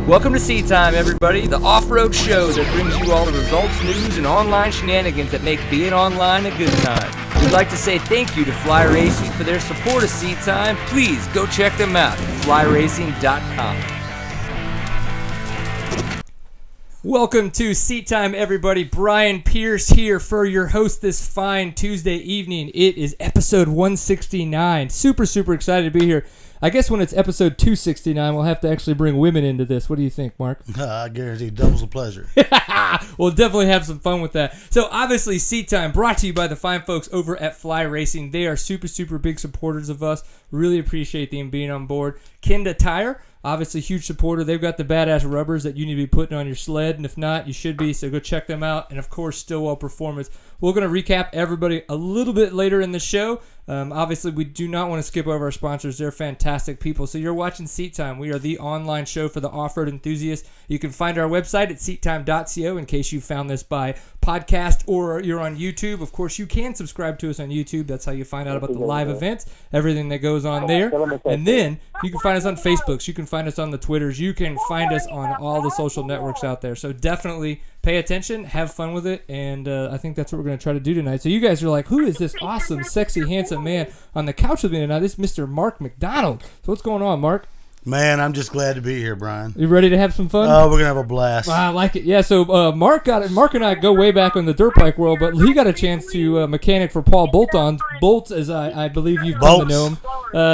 Welcome to Seat Time, everybody, the off-road show that brings you all the results, news, and online shenanigans that make being online a good time. We'd like to say thank you to Fly Racing for their support of Seat Time. Please go check them out at flyracing.com. Welcome to Seat Time, everybody. Brian Pierce here for your host this fine Tuesday evening. It is episode 169. Super excited to be here. I guess when it's episode 269, we'll have to actually bring women into this. What do you think, Mark? I guarantee doubles the pleasure. We'll definitely have some fun with that. So obviously, Seat Time brought to you by the fine folks over at Fly Racing. They are super big supporters of us. Really appreciate them being on board. Kenda Tire, obviously huge supporter. They've got the badass rubbers that you need to be putting on your sled, and if not, you should be, so go check them out. And of course, Stillwell Performance. We're going to recap everybody a little bit later in the show. Obviously, we do not want to skip over our sponsors. They're fantastic people. So you're watching Seat Time. We are the online show for the off-road enthusiasts. You can find our website at seattime.co in case you found this by podcast or you're on YouTube. Of course, you can subscribe to us on YouTube. That's how you find out about the live events, everything that goes on there. And then you can find us on Facebook. You can find us on the Twitters. You can find us on all the social networks out there. So definitely pay attention, have fun with it, and I think that's what we're going to try to do tonight. So you guys are like, who is this awesome, sexy, handsome man on the couch with me tonight? This is Mr. Mark McDonald. So what's going on, Mark? Man, I'm just glad to be here, Brian. You ready to have some fun? Oh, we're going to have a blast. I like it. Yeah, so Mark and I go way back in the dirt bike world, but he got a chance to mechanic for Paul Bolts, as I believe you've come to know him,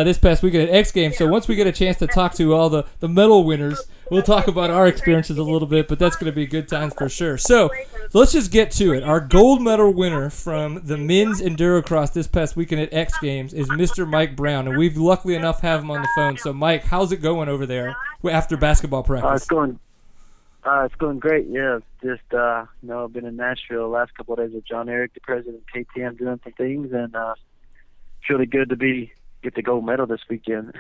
this past weekend at X Games. So once we get a chance to talk to all the medal winners, we'll talk about our experiences a little bit, but that's going to be good times for sure. So let's just get to it. Our gold medal winner from the men's Endurocross this past weekend at X Games is Mr. Mike Brown, and we've luckily enough have him on the phone. So, Mike, how's it going over there after basketball practice? It's going great. Yeah, just I've been in Nashville the last couple of days with John Eric, the president of KTM, doing some things, and it's really good to get the gold medal this weekend.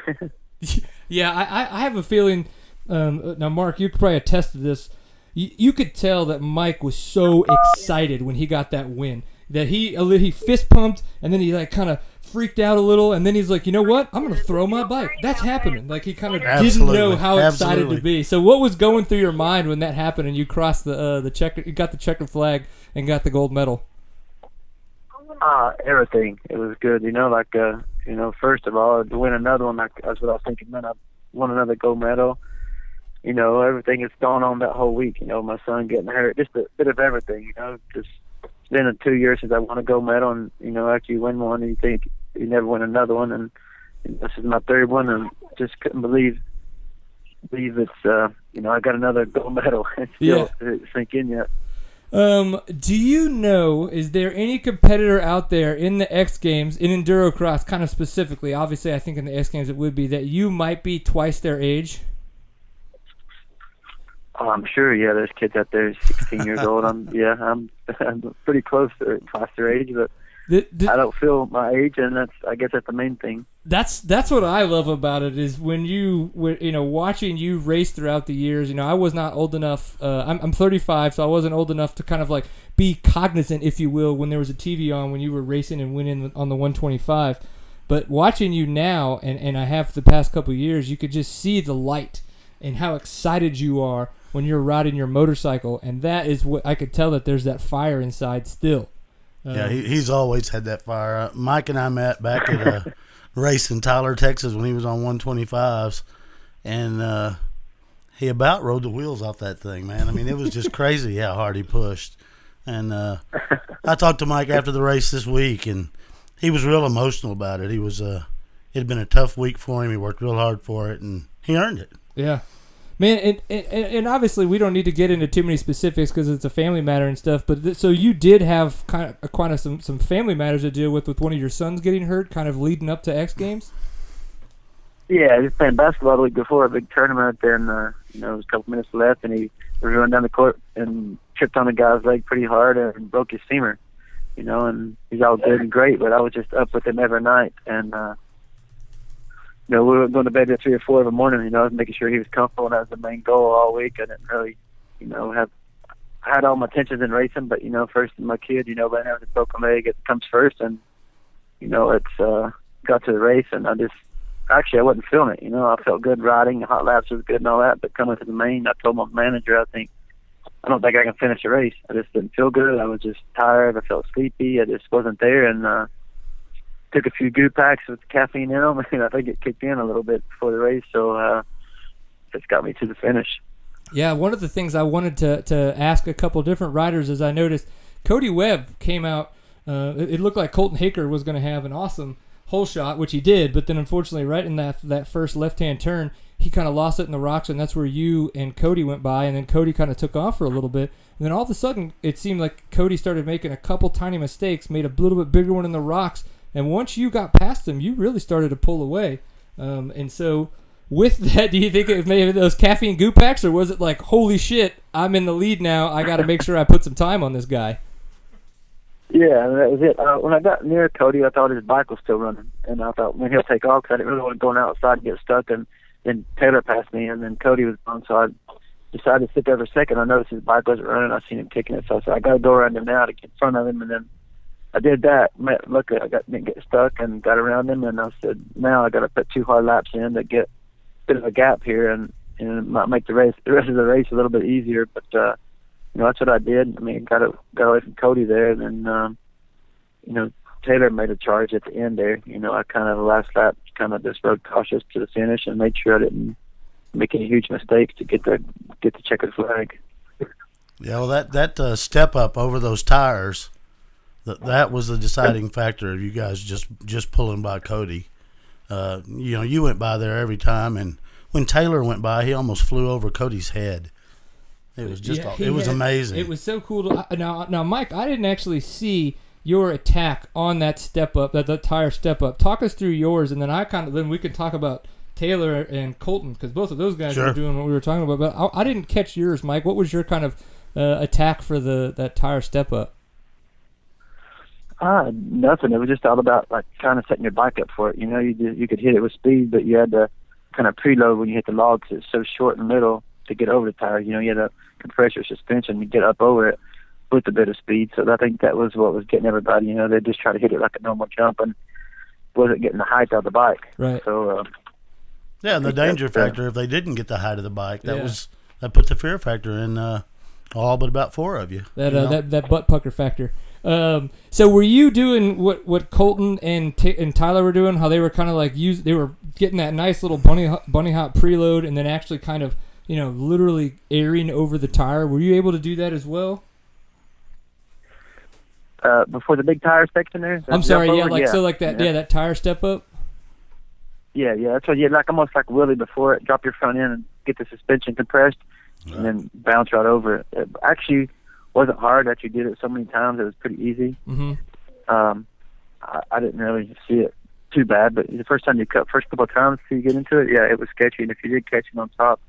Yeah, I have a feeling. Now, Mark, you could probably attest to this. You could tell that Mike was so excited when he got that win that he fist pumped, and then he like kind of freaked out a little, and then he's like, you know what? I'm gonna throw my bike. That's happening. Like he kind of didn't know how excited to be. So what was going through your mind when that happened and you crossed the checker, you got the checkered flag and got the gold medal? Everything. It was good. First of all, to win another one, that's what I was thinking. Man, I won another gold medal. Everything that's gone on that whole week. My son getting hurt, just a bit of everything. Just it's been 2 years since I won a gold medal, and after you win one, you think you never win another one, and this is my third one, and just couldn't believe it's I got another gold medal. It's still sink in yet. Do you know, is there any competitor out there in the X Games, in Endurocross kind of specifically, obviously I think in the X Games it would be, that you might be twice their age? Oh, I'm sure. Yeah, there's kids out there 16 years old. I'm pretty close to twice their age, but I don't feel my age, and I guess that's the main thing. That's what I love about it is when watching you race throughout the years. I was not old enough. I'm 35, so I wasn't old enough to kind of like be cognizant, if you will, when there was a TV on when you were racing and winning on the 125. But watching you now, and I have the past couple of years, you could just see the light and how excited you are when you're riding your motorcycle, and that is what I could tell, that there's that fire inside still. Yeah, he's always had that fire. Mike and I met back at a race in Tyler, Texas when he was on 125s, and he about rode the wheels off that thing, man. I mean, it was just crazy how hard he pushed. And I talked to Mike after the race this week, and he was real emotional about it. It had been a tough week for him. He worked real hard for it, and he earned it. Yeah. Man, and obviously we don't need to get into too many specifics because it's a family matter and stuff. But so you did have kind of some family matters to deal with one of your sons getting hurt, kind of leading up to X Games. Yeah, just playing basketball the week before a big tournament, and there was a couple minutes left, and he was running down the court and tripped on a guy's leg pretty hard and broke his femur. And he's all good and great, but I was just up with him every night, and we were going to bed at 3 or 4 in the morning, I was making sure he was comfortable, and that was the main goal all week. I didn't really, I had all my attention in racing, but, first my kid, right now with a broken leg, it comes first, and, it's got to the race, and I just actually I wasn't feeling it. I felt good riding. The hot laps was good and all that, but coming to the main, I told my manager, I don't think I can finish the race. I just didn't feel good. I was just tired. I felt sleepy. I just wasn't there, and took a few goo packs with caffeine in them, and I think it kicked in a little bit before the race, so it's got me to the finish. Yeah, one of the things I wanted to ask a couple different riders is I noticed Cody Webb came out. It looked like Colton Haaker was going to have an awesome hole shot, which he did, but then unfortunately right in that first left-hand turn, he kind of lost it in the rocks, and that's where you and Cody went by, and then Cody kind of took off for a little bit. And then all of a sudden, it seemed like Cody started making a couple tiny mistakes, made a little bit bigger one in the rocks, and once you got past him, you really started to pull away. And so with that, do you think it may have those caffeine goo packs, or was it like, holy shit, I'm in the lead now, I got to make sure I put some time on this guy? Yeah, that was it. When I got near Cody, I thought his bike was still running, and I thought, he'll take off, because I didn't really want to go outside and get stuck, and then Taylor passed me, and then Cody was gone, so I decided to sit there for a second. I noticed his bike wasn't running. I seen him kicking it, so I said, I got to go around him now to get in front of him, and then I did that. Luckily, didn't get stuck and got around him, and I said, now I got to put 2 hard laps in to get a bit of a gap here, and it might make the rest of the race a little bit easier, but that's what I did. Got away from Cody there, and then, Taylor made a charge at the end there. I kind of, the last lap, kind of just rode cautious to the finish and made sure I didn't make any huge mistakes to get the checkered flag. Yeah, well, that step up over those tires, that was the deciding factor of you guys just pulling by Cody. You went by there every time, and when Taylor went by, he almost flew over Cody's head. It was just it was amazing. It was so cool. Now, Mike, I didn't actually see your attack on that step up, that tire step up. Talk us through yours, and then then we can talk about Taylor and Colton, because both of those guys were doing what we were talking about. But I didn't catch yours, Mike. What was your kind of attack for that tire step up? Nothing. It was just all about kind of setting your bike up for it. You could hit it with speed, but you had to kind of preload when you hit the log, because it's so short in the middle to get over the tire. You had to compress your suspension to get up over it with a bit of speed. So I think that was what was getting everybody. They just try to hit it like a normal jump and wasn't getting the height of the bike. Right. So and the danger factor, if they didn't get the height of the bike, that put the fear factor in all but about 4 of you. That butt pucker factor. So were you doing what Colton and Tyler were doing? How they were kind of like they were getting that nice little bunny hop preload, and then actually kind of literally airing over the tire. Were you able to do that as well? Before the big tire section there? I'm sorry, that tire step up? Yeah, that's what, almost like Willie before it. Drop your front end and get the suspension compressed, and then bounce right over it. It actually wasn't hard that you did it so many times. It was pretty easy. Mm-hmm. I didn't really see it too bad, but the first couple of times till you get into it, it was sketchy, and if you did catch it on top,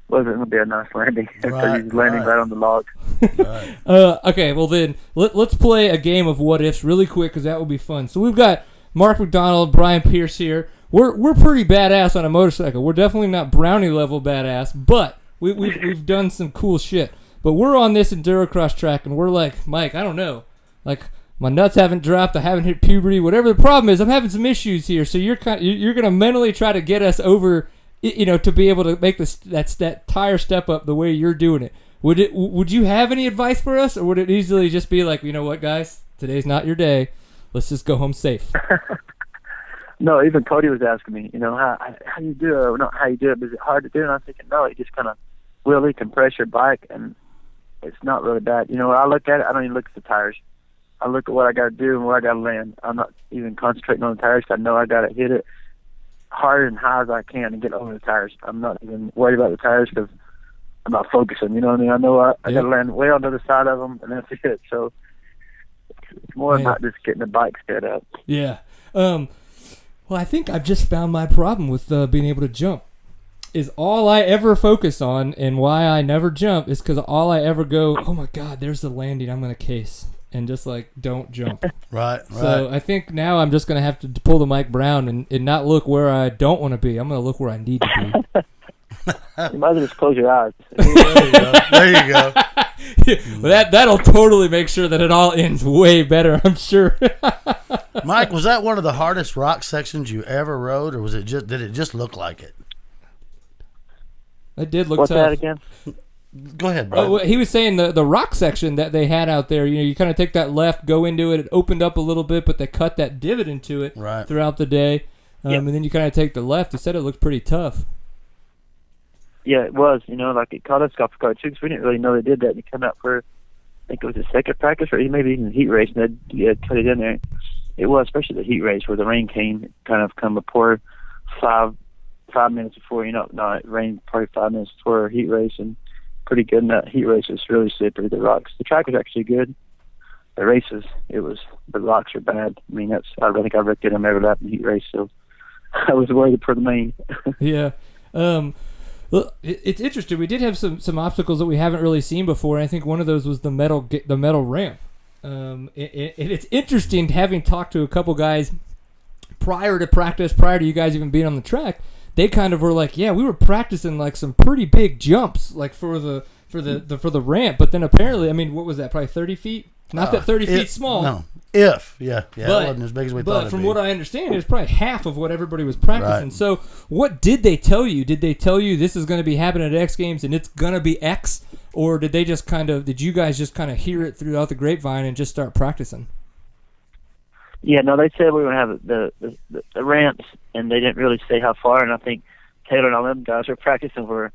it wasn't going to be a nice landing. Because he was landing right on the log. Right. Okay, well then, let's play a game of what ifs really quick, because that will be fun. So we've got Mark McDonald, Brian Pierce here. We're pretty badass on a motorcycle. We're definitely not Brownie level badass, but we've done some cool shit. But we're on this endurocross track, and we're like, Mike, I don't know, my nuts haven't dropped, I haven't hit puberty, whatever the problem is, I'm having some issues here. So you're gonna mentally try to get us over, to be able to make that tire step up the way you're doing it. Would you have any advice for us, or would it easily just be like, you know what, guys, today's not your day. Let's just go home safe. No, even Cody was asking me, how you do it, or not how you do it, but is it hard to do? And I was thinking, no, you just kind of really compress your bike, and it's not really bad. When I look at it, I don't even look at the tires. I look at what I got to do and where I got to land. I'm not even concentrating on the tires, because I know I got to hit it hard and high as I can and get over the tires. I'm not even worried about the tires, because I'm not focusing. You know what I mean? I know I got to land way on the other side of them, and that's it. So it's more about just getting the bike sped up. Yeah. Well, I think I've just found my problem with being able to jump. Is all I ever focus on, and why I never jump is because all I ever go, oh my God, there's the landing, I'm going to case, and just don't jump. Right. So I think now I'm just going to have to pull the Mike Brown and not look where I don't want to be. I'm going to look where I need to be. You might as well just close your eyes. There you go. Well, that'll totally make sure that it all ends way better, I'm sure. Mike, was that one of the hardest rock sections you ever rode, or did it just look like it? It did look What's tough. that again? Go ahead, bro. He was saying the rock section that they had out there, you kind of take that left, go into it, it opened up a little bit, but they cut that divot into it throughout the day. And then you kind of take the left. He said it looked pretty tough. Yeah, it was. Like it caught us off guard too, because we didn't really know they did that. You come out for, I think it was the second practice, or maybe even the heat race, and they cut it in there. It was, especially the heat race where the rain came, kind of come before 5 minutes before. No, it rained probably 5 minutes before our heat race, and pretty good in that heat race. It was really slippery. The track was actually good. The races, the rocks are bad. I mean, I think I wrecked them every lap in the heat race, so I was worried for the main. Yeah. Well, it's interesting. We did have some obstacles that we haven't really seen before. And I think one of those was the metal ramp. It's interesting having talked to a couple guys prior to practice, prior to you guys even being on the track. They kind of were like, yeah, we were practicing like some pretty big jumps, like for the ramp. But then apparently, I mean, what was that? Probably 30 feet. Not that 30 feet small. No. It wasn't as big as we thought. But from what I understand, it was probably half of what everybody was practicing. Right. So, what did they tell you? Did they tell you this is going to be happening at X Games and it's going to be X, or did you guys just kind of hear it throughout the grapevine and just start practicing? Yeah, no, they said we were going to have the ramps, and they didn't really say how far. And I think Taylor and all them guys were practicing for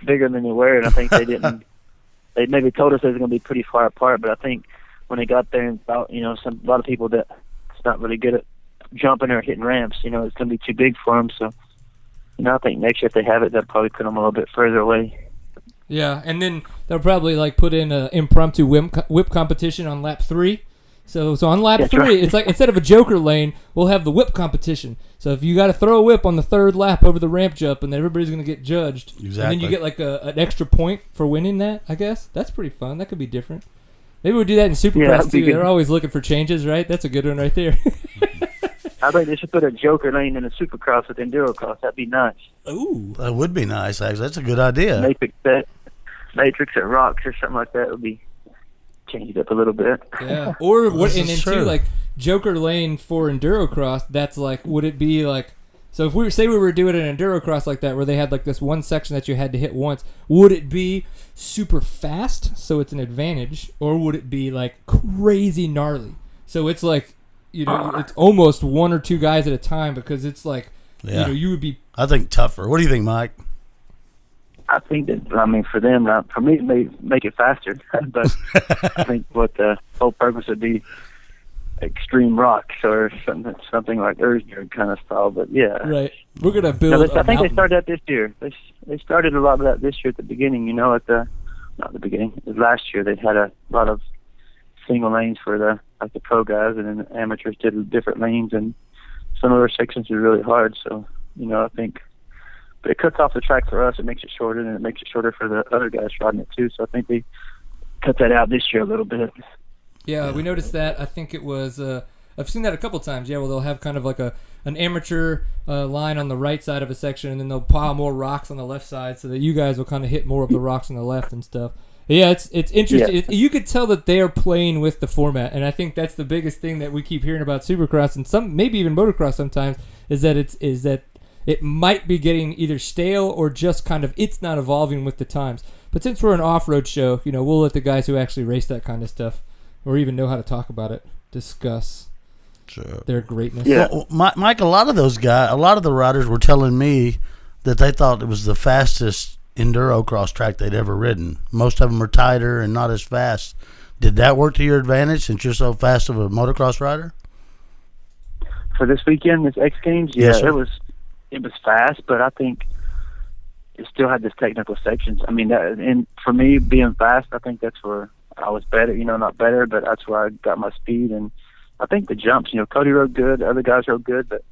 bigger than they were, and I think they didn't. They maybe told us it was going to be pretty far apart, but I think when they got there and thought, a lot of people that's not really good at jumping or hitting ramps, it's going to be too big for them. So, I think next year if they have it, they'll probably put them a little bit further away. Yeah, and then they'll probably put in an impromptu whip competition on lap 3. So on lap 3, right. It's like instead of a joker lane, we'll have the whip competition. So if you got to throw a whip on the 3rd lap over the ramp jump, and then everybody's going to get judged. Exactly. And then you get an extra point for winning that, I guess. That's pretty fun. That could be different. Maybe we'll do that in Supercross too. They're always looking for changes, right? That's a good one right there. I think they should put a joker lane in a Supercross with Endurocross. That'd be nice. Ooh. That would be nice, actually. That's a good idea. Matrix at Rocks or something like that would be changed up a little bit. Yeah. Or too, joker lane for Endurocross, that's would it be so if we were doing an Endurocross like that where they had this one section that you had to hit once, would it be super fast so it's an advantage, or would it be crazy gnarly so it's it's almost one or two guys at a time, because it's you would be, I think, tougher. What do you think, Mike? I think that, for them, for me, it may make it faster, but I think what the whole purpose would be extreme rocks or something like Erzberg kind of style. But yeah, right. We're gonna build. I think they started that this year. They started a lot of that this year at the beginning. Not the beginning. Last year they had a lot of single lanes for the pro guys, and then the amateurs did different lanes, and some of those sections are really hard. So I think. But it cuts off the track for us. It makes it shorter, and it makes it shorter for the other guys riding it too. So I think they cut that out this year a little bit. Yeah, we noticed that. I think it was. I've seen that a couple times. Yeah, well, they'll have kind of an amateur line on the right side of a section, and then they'll pile more rocks on the left side, so that you guys will kind of hit more of the rocks on the left and stuff. Yeah, it's interesting. Yeah. You could tell that they are playing with the format, and I think that's the biggest thing that we keep hearing about Supercross, and some maybe even motocross sometimes, is that it might be getting either stale or just kind of it's not evolving with the times. But since we're an off-road show, we'll let the guys who actually race that kind of stuff, or even know how to talk about it, discuss their greatness. Yeah, well, Mike, a lot of the riders were telling me that they thought it was the fastest endurocross track they'd ever ridden. Most of them are tighter and not as fast. Did that work to your advantage since you're so fast of a motocross rider? For this weekend, this X Games, yes, it was fast, but I think it still had this technical sections. I mean, and for me, being fast, I think that's where I was better. Not better, but that's where I got my speed. And I think the jumps, Cody rode good, the other guys rode good, but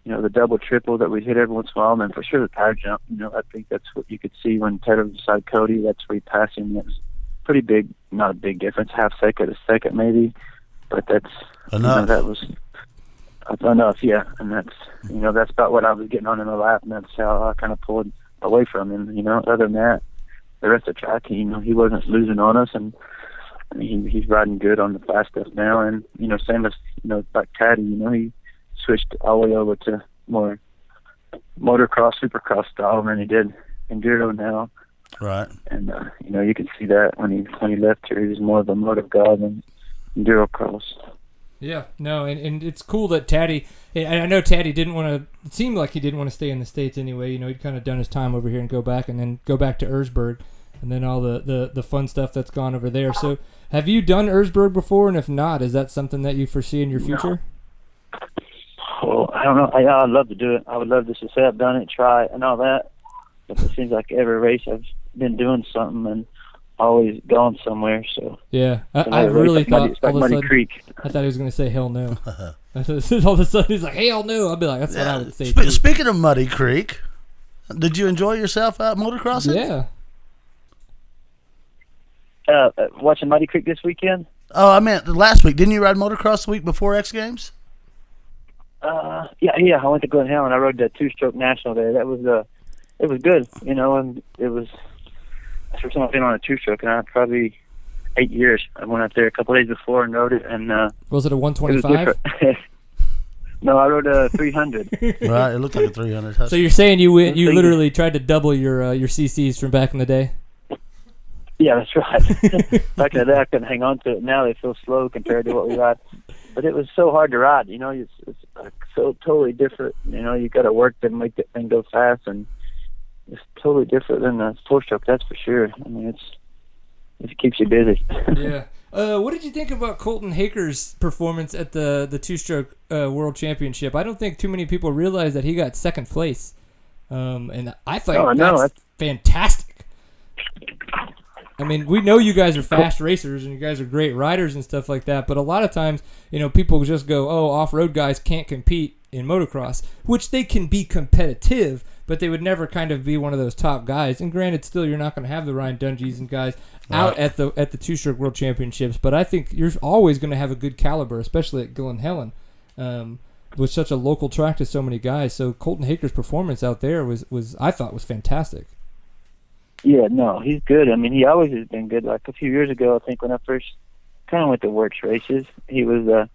the double, triple that we hit every once in a while, and then for sure the tire jump. I think that's what you could see when Taylor was beside Cody. That's where he passed him. It was pretty big, not a big difference, half second, a second maybe, but that's enough. That was. Enough, yeah, and that's about what I was getting on in the lap, and that's how I kind of pulled away from him. Other than that, the rest of the track, he wasn't losing on us, and I mean, he's riding good on the fast stuff now, and same as like Taddy. He switched all the way over to more motocross, supercross style than he did enduro now. Right. And you can see that when he left here, he was more of a motive guy than enduro cross. Yeah, no, and it's cool that Taddy, and I know Taddy didn't want to, it seemed like he didn't want to stay in the States anyway. He'd kind of done his time over here and go back, and then go back to Erzberg, and then all the fun stuff that's gone over there. So have you done Erzberg before? And if not, is that something that you foresee in your future? Well, I don't know. I'd love to do it. I would love just to say I've done it, try it, and all that. But it seems like every race I've been doing something and always gone somewhere. So yeah, I really thought all of a sudden, Creek. I thought he was going to say hell no. All of a sudden he's like hell no. I'd be like, that's what I would say. Speaking of Muddy Creek, did you enjoy yourself out motocrossing? Yeah. Watching Muddy Creek this weekend? Oh, I meant last week. Didn't you ride motocross the week before X Games? Yeah. I went to Glen Helen. I rode the two-stroke national there. That was it was good, and it was the first time I've been on a two-stroke in probably 8 years. I went out there a couple of days before and rode it, and was it a 125? No, I rode a 300. Right, it looked like a 300. So you're saying you literally tried to double your CCs from back in the day? Yeah, that's right. Back in the day, I couldn't hang on to it. Now they feel slow compared to what we ride. But it was so hard to ride. It's so totally different. You got to work to make that thing go fast, and it's totally different than the four-stroke. That's for sure. I mean, it keeps you busy. Yeah. What did you think about Colton Haker's performance at the two-stroke World Championship? I don't think too many people realize that he got second place, and I thought that's fantastic. I mean, we know you guys are fast racers and you guys are great riders and stuff like that, but a lot of times, people just go, oh, off-road guys can't compete in motocross, which they can be competitive, but they would never kind of be one of those top guys. And granted, still, you're not going to have the Ryan Dungeys and guys out at the two-stroke World Championships, but I think you're always going to have a good caliber, especially at Glen Helen, with such a local track to so many guys. So Colton Haker's performance out there was I thought was fantastic. Yeah, no, he's good. I mean, he always has been good. Like a few years ago, I think when I first kind of went to Works races, he was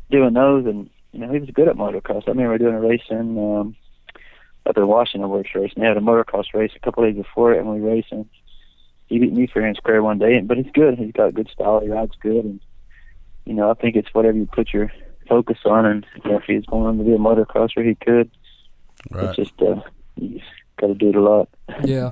doing those, and he was good at motocross. I remember doing a race in up in Washington, Works race, and they had a motocross race a couple days before it, and we raced, and he beat me fair and square one day. But he's good. He's got good style. He rides good, and I think it's whatever you put your focus on. And if he's going to be a motocrosser, he could. Right. It's just he's got to do it a lot. Yeah.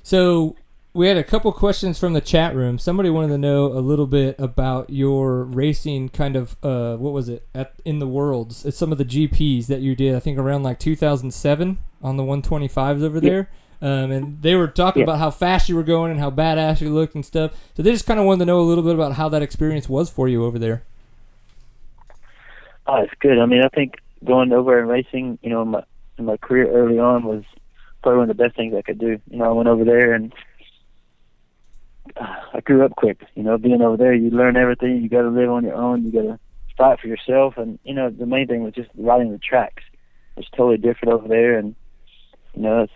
So we had a couple questions from the chat room. Somebody wanted to know a little bit about your racing kind of, what was it, in the Worlds. It's some of the GPs that you did, I think around like 2007 on the 125s over there. And they were talking about how fast you were going and how badass you looked and stuff. So they just kind of wanted to know a little bit about how that experience was for you over there. Oh, it's good. I mean, I think going over and racing, in my career early on was probably one of the best things I could do. I went over there and I grew up quick. Being over there, you learn everything. You got to live on your own. You got to fight for yourself. And the main thing was just riding the tracks. It's totally different over there, and it's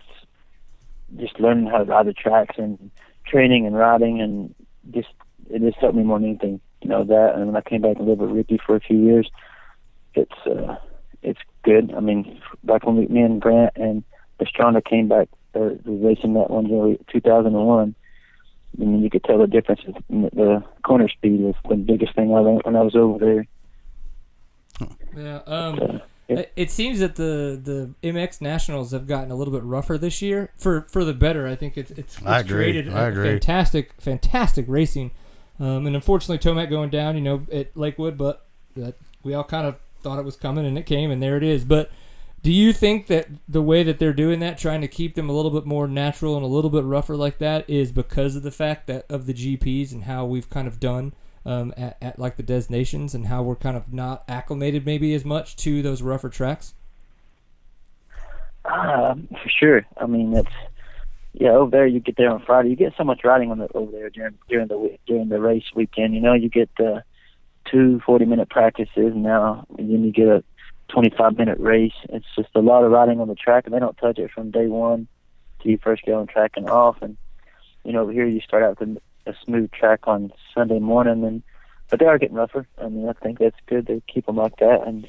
just learning how to ride the tracks and training and riding, and it just helped me more than anything. That. And when I came back and lived with Ricky for a few years, it's good. I mean, back when me and Grant and Estrada came back, racing that one year, 2001. I mean, you could tell the difference. The corner speed was the biggest thing I learned when I was over there. Yeah. It seems that the MX Nationals have gotten a little bit rougher this year for the better. I think it's created fantastic racing. And unfortunately, Tomac going down, at Lakewood, but we all kind of thought it was coming, and it came, and there it is. But do you think that the way that they're doing that, trying to keep them a little bit more natural and a little bit rougher like that, is because of the fact that of the GPs and how we've kind of done at like the Des Nations, and how we're kind of not acclimated maybe as much to those rougher tracks? For sure. I mean, over there you get there on Friday. You get so much riding over there during the race weekend. You get 2 40-minute practices now, and then you get a 25-minute race. It's just a lot of riding on the track, and they don't touch it from day one till you first get on track and off. And over here you start out with a smooth track on Sunday morning, but they are getting rougher. I mean, I think that's good to keep them like that.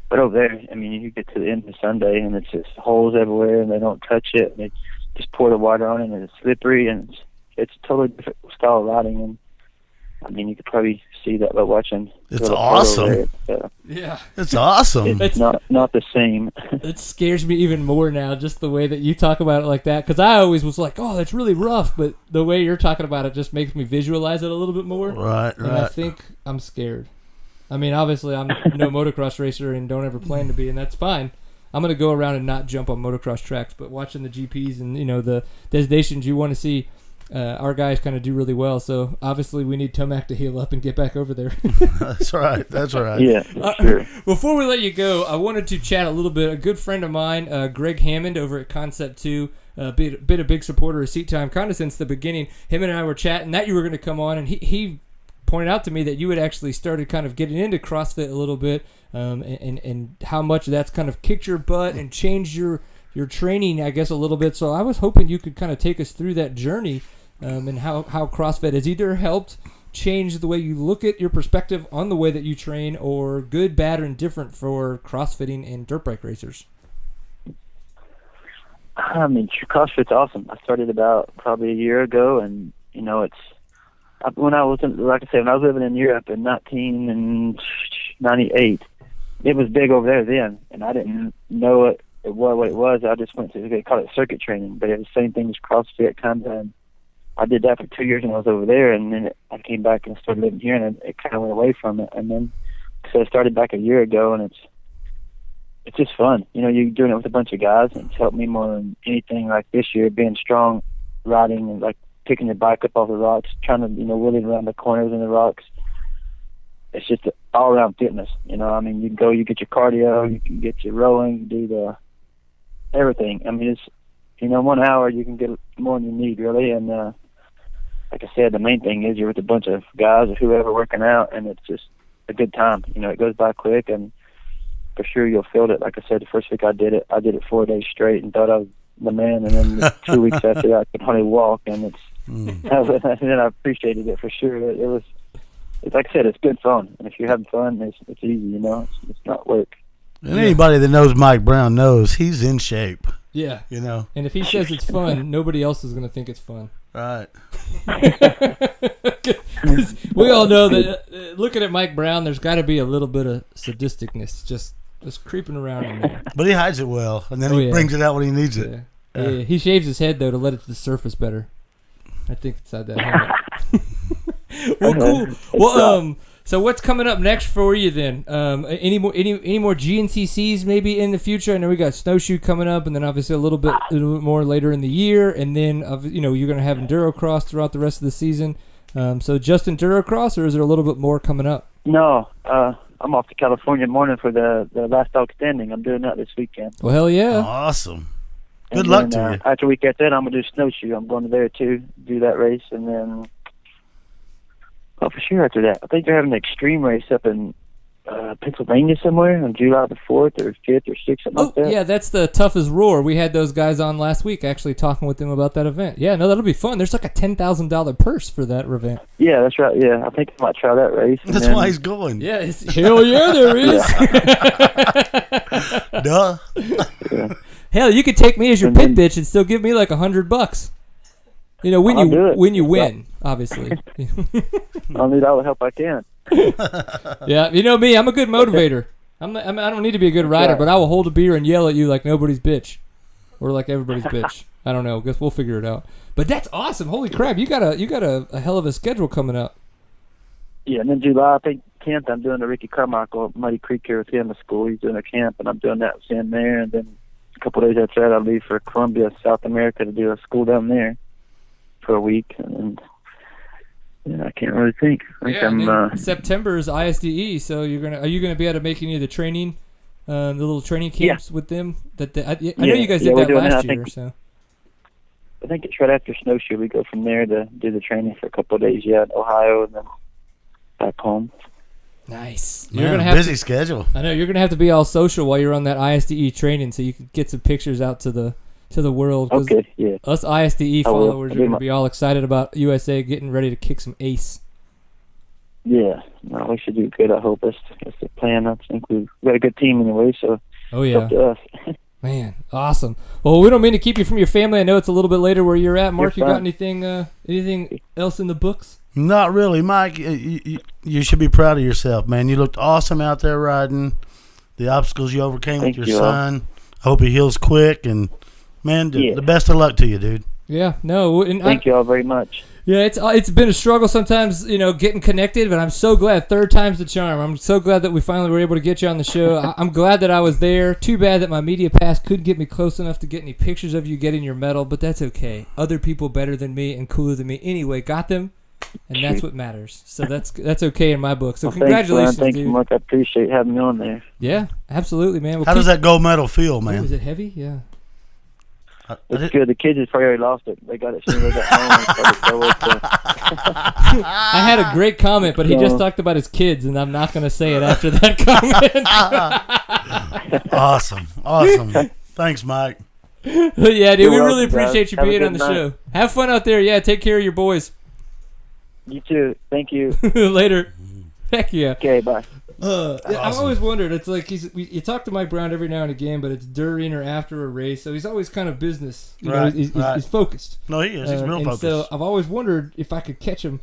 But over there, I mean, you get to the end of Sunday and it's just holes everywhere, and they don't touch it, and they just pour the water on it, and it's slippery, and it's a totally different style of riding. And I mean, you could probably see that by watching. It's awesome. Yeah, it's awesome. It's not the same. It scares me even more now, just the way that you talk about it like that. Because I always was like, "Oh, that's really rough," but the way you're talking about it just makes me visualize it a little bit more. Right. And I think I'm scared. I mean, obviously, I'm no motocross racer and don't ever plan to be, and that's fine. I'm gonna go around and not jump on motocross tracks, but watching the GPs and the designations, you want to see. Our guys kind of do really well, so obviously we need Tomac to heal up and get back over there. That's right. Yeah, sure. Before we let you go, I wanted to chat a little bit. A good friend of mine, Greg Hammond over at Concept 2, been a big supporter of Seat Time kind of since the beginning. Him and I were chatting that you were going to come on, and he pointed out to me that you had actually started kind of getting into CrossFit a little bit, and how much that's kind of kicked your butt and changed your training, I guess, a little bit. So I was hoping you could kind of take us through that journey. And how CrossFit has either helped change the way you look at your perspective on the way that you train, or good, bad, or indifferent for CrossFitting and dirt bike racers. I mean, CrossFit's awesome. I started about probably a year ago, and when I was living in Europe in 1998, it was big over there then, and I didn't know what it was. I just went to, they call it circuit training, but it was the same thing as CrossFit kind of. I did that for 2 years when I was over there, and then I came back and started living here, and it kind of went away from it. And then, so I started back a year ago, and it's just fun. You're doing it with a bunch of guys, and it's helped me more than anything. Like this year, being strong, riding, and like picking your bike up off the rocks, trying to wheeling around the corners in the rocks. It's just all around fitness. I mean, you can go, you get your cardio, you can get your rowing, you do everything. I mean, it's 1 hour you can get more than you need, really. And like I said, the main thing is you're with a bunch of guys or whoever working out, and it's just a good time. It goes by quick, and for sure you'll feel it. Like I said, the first week I did it 4 days straight and thought I was the man, and then 2 weeks after that I could hardly walk, and and then I appreciated it for sure. It's like I said, it's good fun, and if you're having fun, it's easy. It's not work. And anybody that knows Mike Brown knows he's in shape. Yeah. And if he says it's fun, nobody else is going to think it's fun. Right. We all know that looking at Mike Brown, there's got to be a little bit of sadisticness just creeping around in there. But he hides it well, and then he brings it out when he needs it. Yeah. He shaves his head, though, to let it to the surface better. I think inside that helmet. Well, cool. Well, so what's coming up next for you then? Any more GNCCs maybe in the future? I know we got snowshoe coming up, and then obviously a little bit more later in the year, and then you're going to have endurocross throughout the rest of the season. So just endurocross, or is there a little bit more coming up? No, I'm off to California morning for the last dog standing. I'm doing that this weekend. Well, hell yeah! Awesome. Good luck to you. After we get that, I'm gonna do snowshoe. I'm going to there too, do that race, and then. Oh, for sure after that. I think they're having an extreme race up in Pennsylvania somewhere on July the 4th or 5th or 6th, something like that. Yeah, that's the Tough as Roar. We had those guys on last week actually talking with them about that event. Yeah, no, that'll be fun. There's like a $10,000 purse for that event. Yeah, that's right. Yeah, I think I might try that race. That's why he's going. Yeah, hell yeah, there is. Duh. Yeah. Hell, you could take me as your pit bitch and still give me like $100. When you win, obviously. I'll need all the help I can. Yeah, me, I'm a good motivator. I don't need to be a good rider, but I will hold a beer and yell at you like nobody's bitch, or like everybody's bitch. I don't know. Guess we'll figure it out. But that's awesome. Holy crap, you got a hell of a schedule coming up. Yeah, and then July, I think 10th, I'm doing the Ricky Carmichael at Muddy Creek here with him at school. He's doing a camp, and I'm doing that with him there. And then a couple of days after that, I'll leave for Columbia, South America, to do a school down there for a week, and I can't really think. September is ISDE, so are you gonna be able to make any of the training, the little training camps with them? I know you guys did that last year. I think it's right after snowshoe. We go from there to do the training for a couple of days. Yeah, in Ohio, and then back home. Nice. You're gonna have busy schedule. I know you're gonna have to be all social while you're on that ISDE training, so you can get some pictures out to the to the world. 'Cause Okay, yeah. us ISDE I will. followers I'll are do going to my- be all excited about USA getting ready to kick some ace. Yeah, no, we should do good. I hope that's the plan. I think we've got a good team anyway, so Oh, it's yeah. up to us. Man, awesome. Well, we don't mean to keep you from your family. I know it's a little bit later where you're at. Mark, You're you got fine. anything else in the books? Not really, Mike. You should be proud of yourself, man. You looked awesome out there riding. The obstacles you overcame Thank with your you all. son. I hope he heals quick. And, man, Yeah. the best of luck to you, dude. Yeah, no. And Thank you all very much. Yeah, it's been a struggle sometimes, getting connected, but I'm so glad. Third time's the charm. I'm so glad that we finally were able to get you on the show. I'm glad that I was there. Too bad that my media pass couldn't get me close enough to get any pictures of you getting your medal, but that's okay. Other people better than me and cooler than me anyway got them, and that's what matters. So that's okay in my book. So Well, congratulations, thanks, dude. you, Mark. I appreciate having me on there. Yeah, absolutely, man. Well, How does that gold medal feel, Ooh, man? is it heavy? Yeah. It's good. The kids just probably already lost it. They got it as soon as they got home. I had a great comment, but he just talked about his kids, and I'm not going to say it after that comment. Awesome. Thanks, Mike. Yeah, dude, You're we really welcome, guys. appreciate you Have a being good on the night. show. Have fun out there. Yeah, take care of your boys. You too. Thank you. Later. Heck yeah. Okay, bye. I've always wondered. It's like you talk to Mike Brown every now and again, but it's during or after a race, so he's always kind of business. Right, He's focused. No, he is. He's real and focused. so I've always wondered if I could catch him,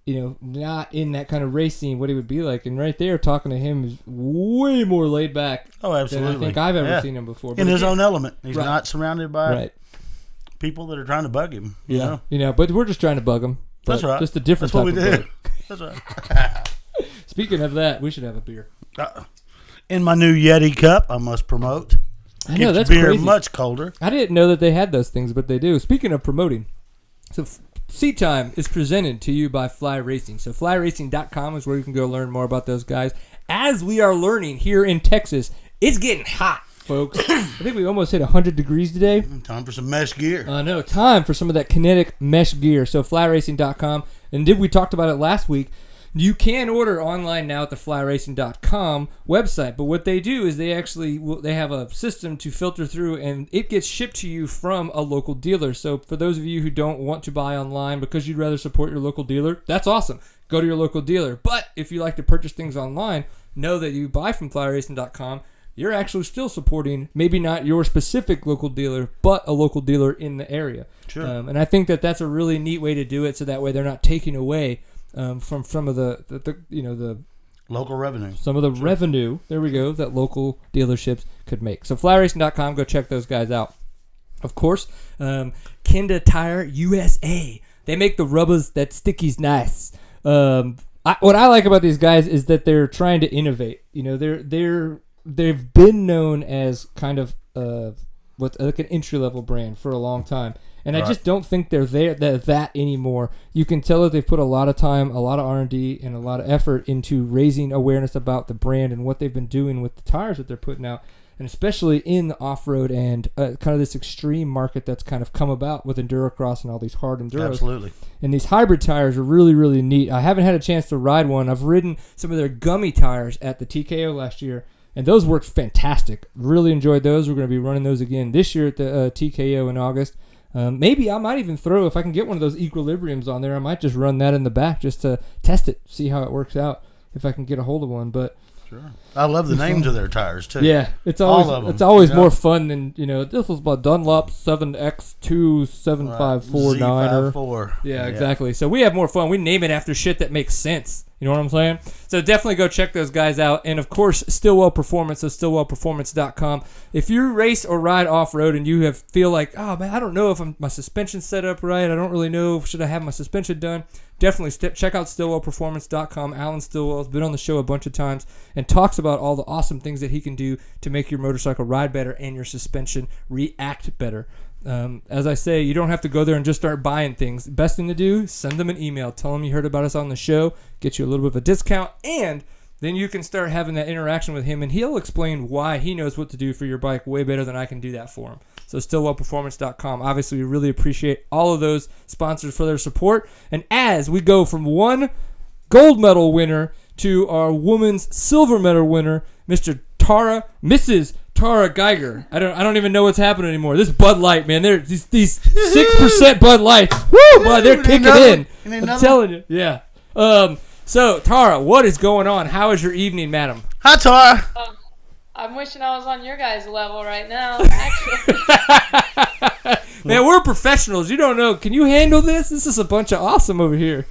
not in that kind of race scene, what he would be like. And right there, talking to him is way more laid back Oh, absolutely. than I think I've ever seen him before. In But his again, own element. He's Right. not surrounded by right? people that are trying to bug him. You Yeah, know? but we're just trying to bug him. That's But right. Just a different That's what type we of do. bug. That's right. Speaking of that, we should have a beer. In my new Yeti cup, I must promote. I know, Keeps that's beer crazy. much colder. I didn't know that they had those things, but they do. Speaking of promoting, so Seat Time is presented to you by Fly Racing. So flyracing.com is where you can go learn more about those guys. As we are learning here in Texas, it's getting hot, folks. I think we almost hit 100 degrees today. Time for some mesh gear. No, time for some of that kinetic mesh gear. So flyracing.com. And we talked about it last week. You can order online now at the flyracing.com website, but what they do is they have a system to filter through, and it gets shipped to you from a local dealer. So for those of you who don't want to buy online because you'd rather support your local dealer, that's awesome. Go to your local dealer. But if you like to purchase things online, know that you buy from flyracing.com, you're actually still supporting maybe not your specific local dealer, but a local dealer in the area. Sure. And I think that that's a really neat way to do it, so that way they're not taking away from some of the Local revenue. some of the revenue. There we go, that local dealerships could make. So flyracing.com, go check those guys out. Of course, Kenda Tire USA. They make the rubbers that sticky's nice. What I like about these guys is that they're trying to innovate. They've been known as kind of what's like an entry level brand for a long time. And I just don't think they're that anymore. You can tell that they've put a lot of time, a lot of R&D, and a lot of effort into raising awareness about the brand and what they've been doing with the tires that they're putting out, and especially in the off-road and kind of this extreme market that's kind of come about with endurocross and all these hard enduros. Absolutely. And these hybrid tires are really, really neat. I haven't had a chance to ride one. I've ridden some of their gummy tires at the TKO last year, and those worked fantastic. Really enjoyed those. We're going to be running those again this year at the TKO in August. Maybe I might even throw, if I can get one of those equilibriums on there, I might just run that in the back just to test it, see how it works out, if I can get a hold of one. But Sure. I love the names of their tires, too. yeah, it's All always of 'em, it's always you know? more fun than, this was my Dunlop 7X2754 Z54. Yeah, exactly. So we have more fun. We name it after shit that makes sense. You know what I'm saying? So definitely go check those guys out. And, of course, Stillwell Performance, so stillwellperformance.com. If you race or ride off-road and you feel like, oh, man, I don't know if my suspension's set up right. I don't really know. Should I have my suspension done? Definitely check out stillwellperformance.com. Alan Stillwell has been on the show a bunch of times and talks about all the awesome things that he can do to make your motorcycle ride better and your suspension react better. As I say, you don't have to go there and just start buying things. Best thing to do, send them an email. Tell them you heard about us on the show. Get you a little bit of a discount. And then you can start having that interaction with him. And he'll explain why he knows what to do for your bike way better than I can do that for him. So stillwellperformance.com. Obviously, we really appreciate all of those sponsors for their support. And as we go from one gold medal winner to our women's silver medal winner, Mrs. Tarah Gieger. I don't even know what's happening anymore. This Bud Light, man. These 6% Bud Lights. Woo, boy, they're kicking in. I'm telling you. Yeah. So Tara, what is going on? How is your evening, madam? Hi, Tara. I'm wishing I was on your guys' level right now. Actually. Man, we're professionals. You don't know. Can you handle this? This is a bunch of awesome over here.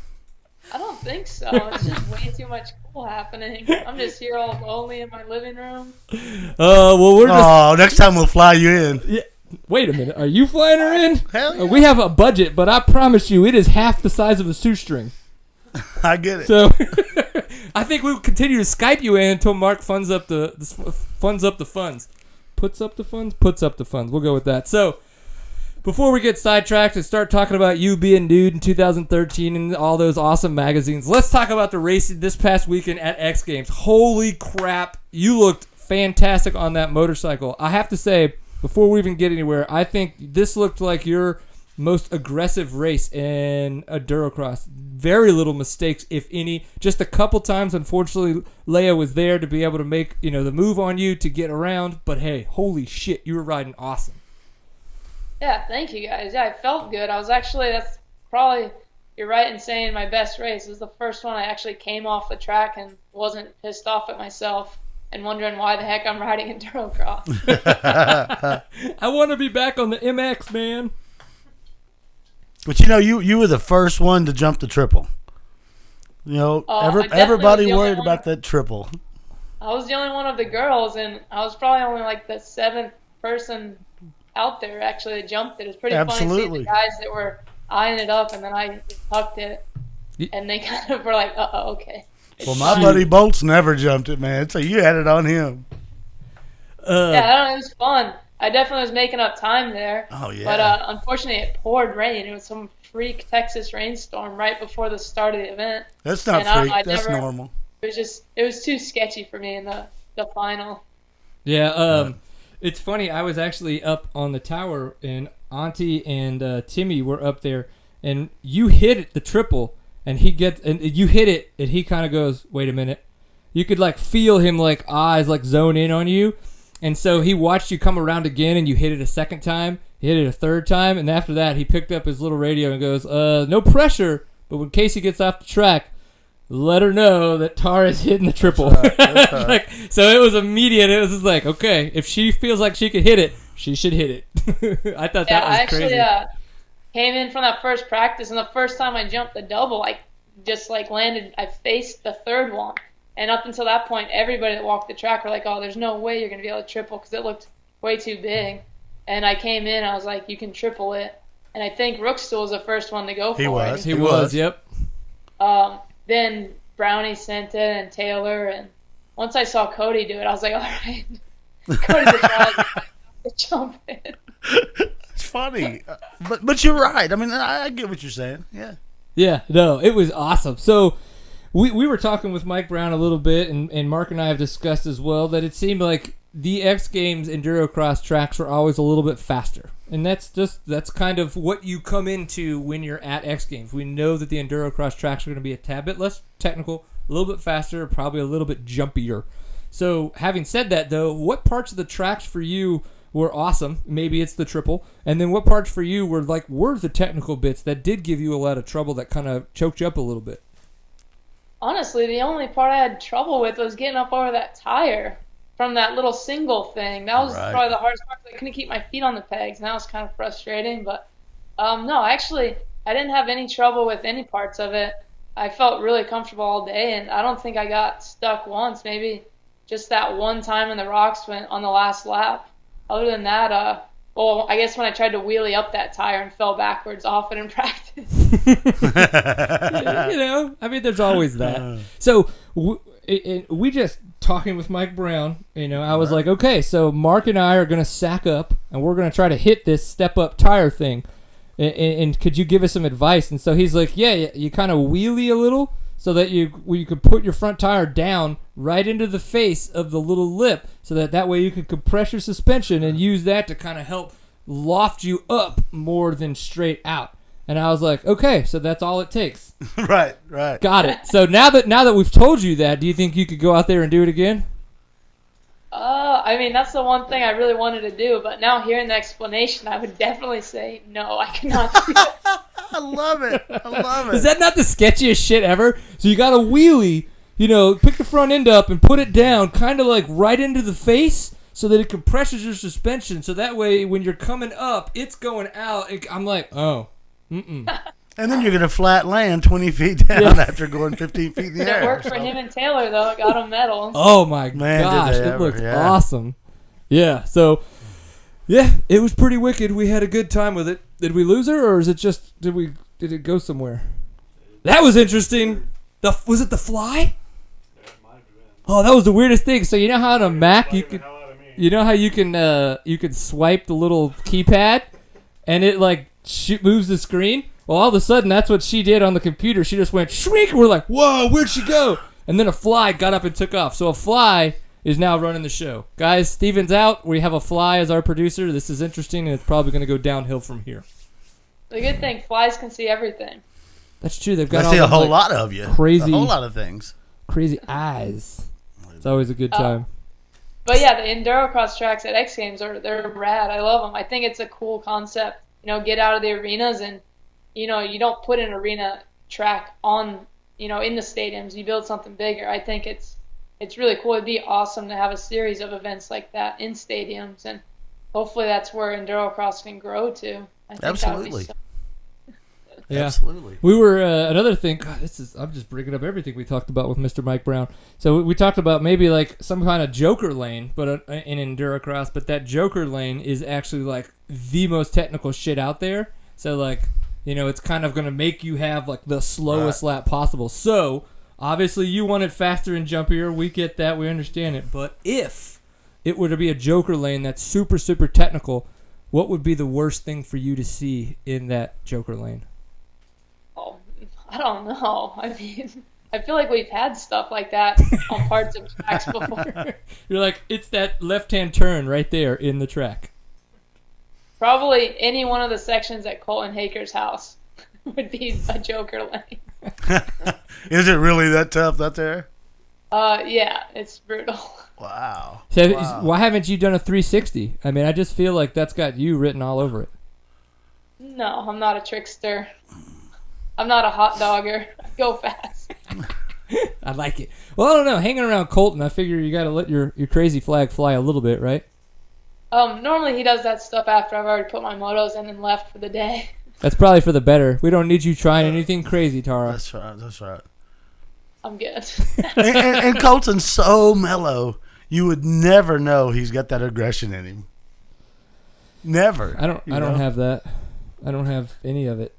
I don't think so. It's just way too much cool happening. I'm just here all lonely in my living room. Well, we're just. Oh, next time we'll fly you in. Yeah. Wait a minute. Are you flying her in? Hell yeah. We have a budget, but I promise you, it is half the size of a shoestring. I get it. So, I think we'll continue to Skype you in until Mark funds up the funds. Puts up the funds. We'll go with that. So, before we get sidetracked and start talking about you being nude in 2013 and all those awesome magazines, let's talk about the racing this past weekend at X Games. Holy crap, you looked fantastic on that motorcycle. I have to say, before we even get anywhere, I think this looked like your most aggressive race in a Durocross. Very little mistakes, if any. Just a couple times, unfortunately, Leia was there to be able to make the move on you to get around. But hey, holy shit, you were riding awesome. Yeah, thank you guys. Yeah, I felt good. That's probably, you're right in saying my best race. It was the first one I actually came off the track and wasn't pissed off at myself and wondering why the heck I'm riding in Durocross. I want to be back on the MX, man. But you were the first one to jump the triple. Everybody worried about that triple. I was the only one of the girls, and I was probably only like the 7th person out there actually that jumped it. It's pretty funny seeing the guys that were eyeing it up, and then I tucked it, and they kind of were like, okay. Well, my buddy Bolt's never jumped it, man, so you had it on him. Yeah, I don't know, it was fun. I definitely was making up time there. Oh, yeah. But unfortunately, it poured rain. It was some freak Texas rainstorm right before the start of the event. That's not freak. That's normal. It was too sketchy for me in the final. Yeah, it's funny. I was actually up on the tower, and Auntie and Timmy were up there, and you hit it, the triple, and you hit it, and he kind of goes, wait a minute. You could feel him eyes zone in on you. And so he watched you come around again, and you hit it a second time. He hit it a third time, and after that, he picked up his little radio and goes, no pressure, but when Casey gets off the track, let her know that Tara's hitting the triple. That's right. So it was immediate. It was just okay, if she feels like she could hit it, she should hit it. I thought that was crazy. I actually came in from that first practice, and the first time I jumped the double, I just landed, I faced the third one. And up until that point, everybody that walked the track were like, oh, there's no way you're going to be able to triple because it looked way too big. And I came in, I was like, you can triple it. And I think Rookstool was the first one to go for it. He was, yep. Then Brownie sent it and Taylor. And once I saw Cody do it, I was like, all right. Cody's a child to jump in. It's funny. But you're right. I mean, I get what you're saying. Yeah. Yeah, no, it was awesome. So we were talking with Mike Brown a little bit, and Mark and I have discussed as well that it seemed like the X Games Endurocross tracks are always a little bit faster. And that's kind of what you come into when you're at X Games. We know that the Endurocross tracks are going to be a tad bit less technical, a little bit faster, probably a little bit jumpier. So having said that, though, what parts of the tracks for you were awesome? Maybe it's the triple. And then what parts for you were the technical bits that did give you a lot of trouble that kind of choked you up a little bit? Honestly, the only part I had trouble with was getting up over that tire from that little single thing. That was probably the hardest part. I couldn't keep my feet on the pegs, and that was kind of frustrating. But no, actually, I didn't have any trouble with any parts of it. I felt really comfortable all day, and I don't think I got stuck once. Maybe just that one time in the rocks went on the last lap. Other than that, well, I guess when I tried to wheelie up that tire and fell backwards off it in practice. I mean, there's always that. So we just talking with Mike Brown, I was like, okay, so Mark and I are going to sack up, and we're going to try to hit this step-up tire thing. And could you give us some advice? And so he's like, yeah, you kind of wheelie a little so that you could put your front tire down right into the face of the little lip so that way you could compress your suspension and use that to kind of help loft you up more than straight out. And I was like, okay, so that's all it takes. Right. Got it. So now that we've told you that, do you think you could go out there and do it again? I mean, that's the one thing I really wanted to do, but now hearing the explanation, I would definitely say, no, I cannot do that. I love it. I love it. Is that not the sketchiest shit ever? So you got a wheelie, pick the front end up and put it down kind of like right into the face so that it compresses your suspension. So that way when you're coming up, it's going out. I'm like, oh, mm-mm. And then you're going to flat land 20 feet down after going 15 feet in the air. It worked for him and Taylor, though. It got him medals. Oh, my Man, gosh. It looks awesome. Yeah, so, yeah, it was pretty wicked. We had a good time with it. Did we lose her, or is it just, did it go somewhere? That was interesting. Was it the fly? Oh, that was the weirdest thing. So you know how on a Mac you can swipe the little keypad and it like moves the screen? Well, all of a sudden, that's what she did on the computer. She just went, shriek. We're like, whoa, where'd she go? And then a fly got up and took off. So a fly is now running the show. Guys, Steven's out. We have a fly as our producer. This is interesting, and it's probably going to go downhill from here. The good thing, flies can see everything. That's true. They've got I see a whole lot of you. Crazy, a whole lot of things. Crazy eyes. It's always a good time. But yeah, the endurocross tracks at X Games they're rad. I love them. I think it's a cool concept. Get out of the arenas and you don't put an arena track on in the stadiums. You build something bigger. I think it's really cool. It'd be awesome to have a series of events like that in stadiums, and hopefully that's where endurocross can grow to. I think Absolutely. Yeah, absolutely. We were another thing. God, I'm just bringing up everything we talked about with Mr. Mike Brown. So we talked about maybe like some kind of joker lane, but in endurocross. But that joker lane is actually like the most technical shit out there. So like, it's kind of going to make you have like the slowest lap possible. So obviously you want it faster and jumpier. We get that. We understand it. But if it were to be a joker lane that's super, super technical, what would be the worst thing for you to see in that joker lane? Oh, I don't know. I mean, I feel like we've had stuff like that on parts of tracks before. You're like, it's that left-hand turn right there in the track. Probably any one of the sections at Colton Haker's house would be a joker lane. Is it really that tough out there? Yeah, it's brutal. Wow. So why haven't you done a 360? I mean, I just feel like that's got you written all over it. No, I'm not a trickster. I'm not a hot dogger. I go fast. I like it. Well, I don't know. Hanging around Colton, I figure you got to let your crazy flag fly a little bit, right? Normally he does that stuff after I've already put my motos in and left for the day. That's probably for the better. We don't need you trying anything crazy, Tara. That's right. I'm good. and Colton's so mellow. You would never know he's got that aggression in him. Never. I don't have that. I don't have any of it.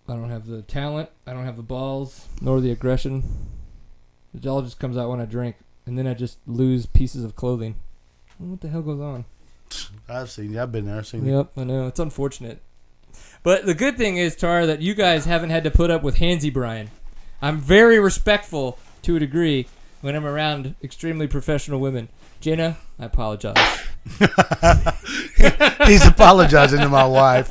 I don't have the talent. I don't have the balls, nor the aggression. It all just comes out when I drink, and then I just lose pieces of clothing. What the hell goes on? I've seen you. I've been there. I've seen you. Yep, I know. It's unfortunate. But the good thing is, Tara, that you guys haven't had to put up with Handsy Brian. I'm very respectful to a degree when I'm around extremely professional women. Jenna, I apologize. He's apologizing to my wife.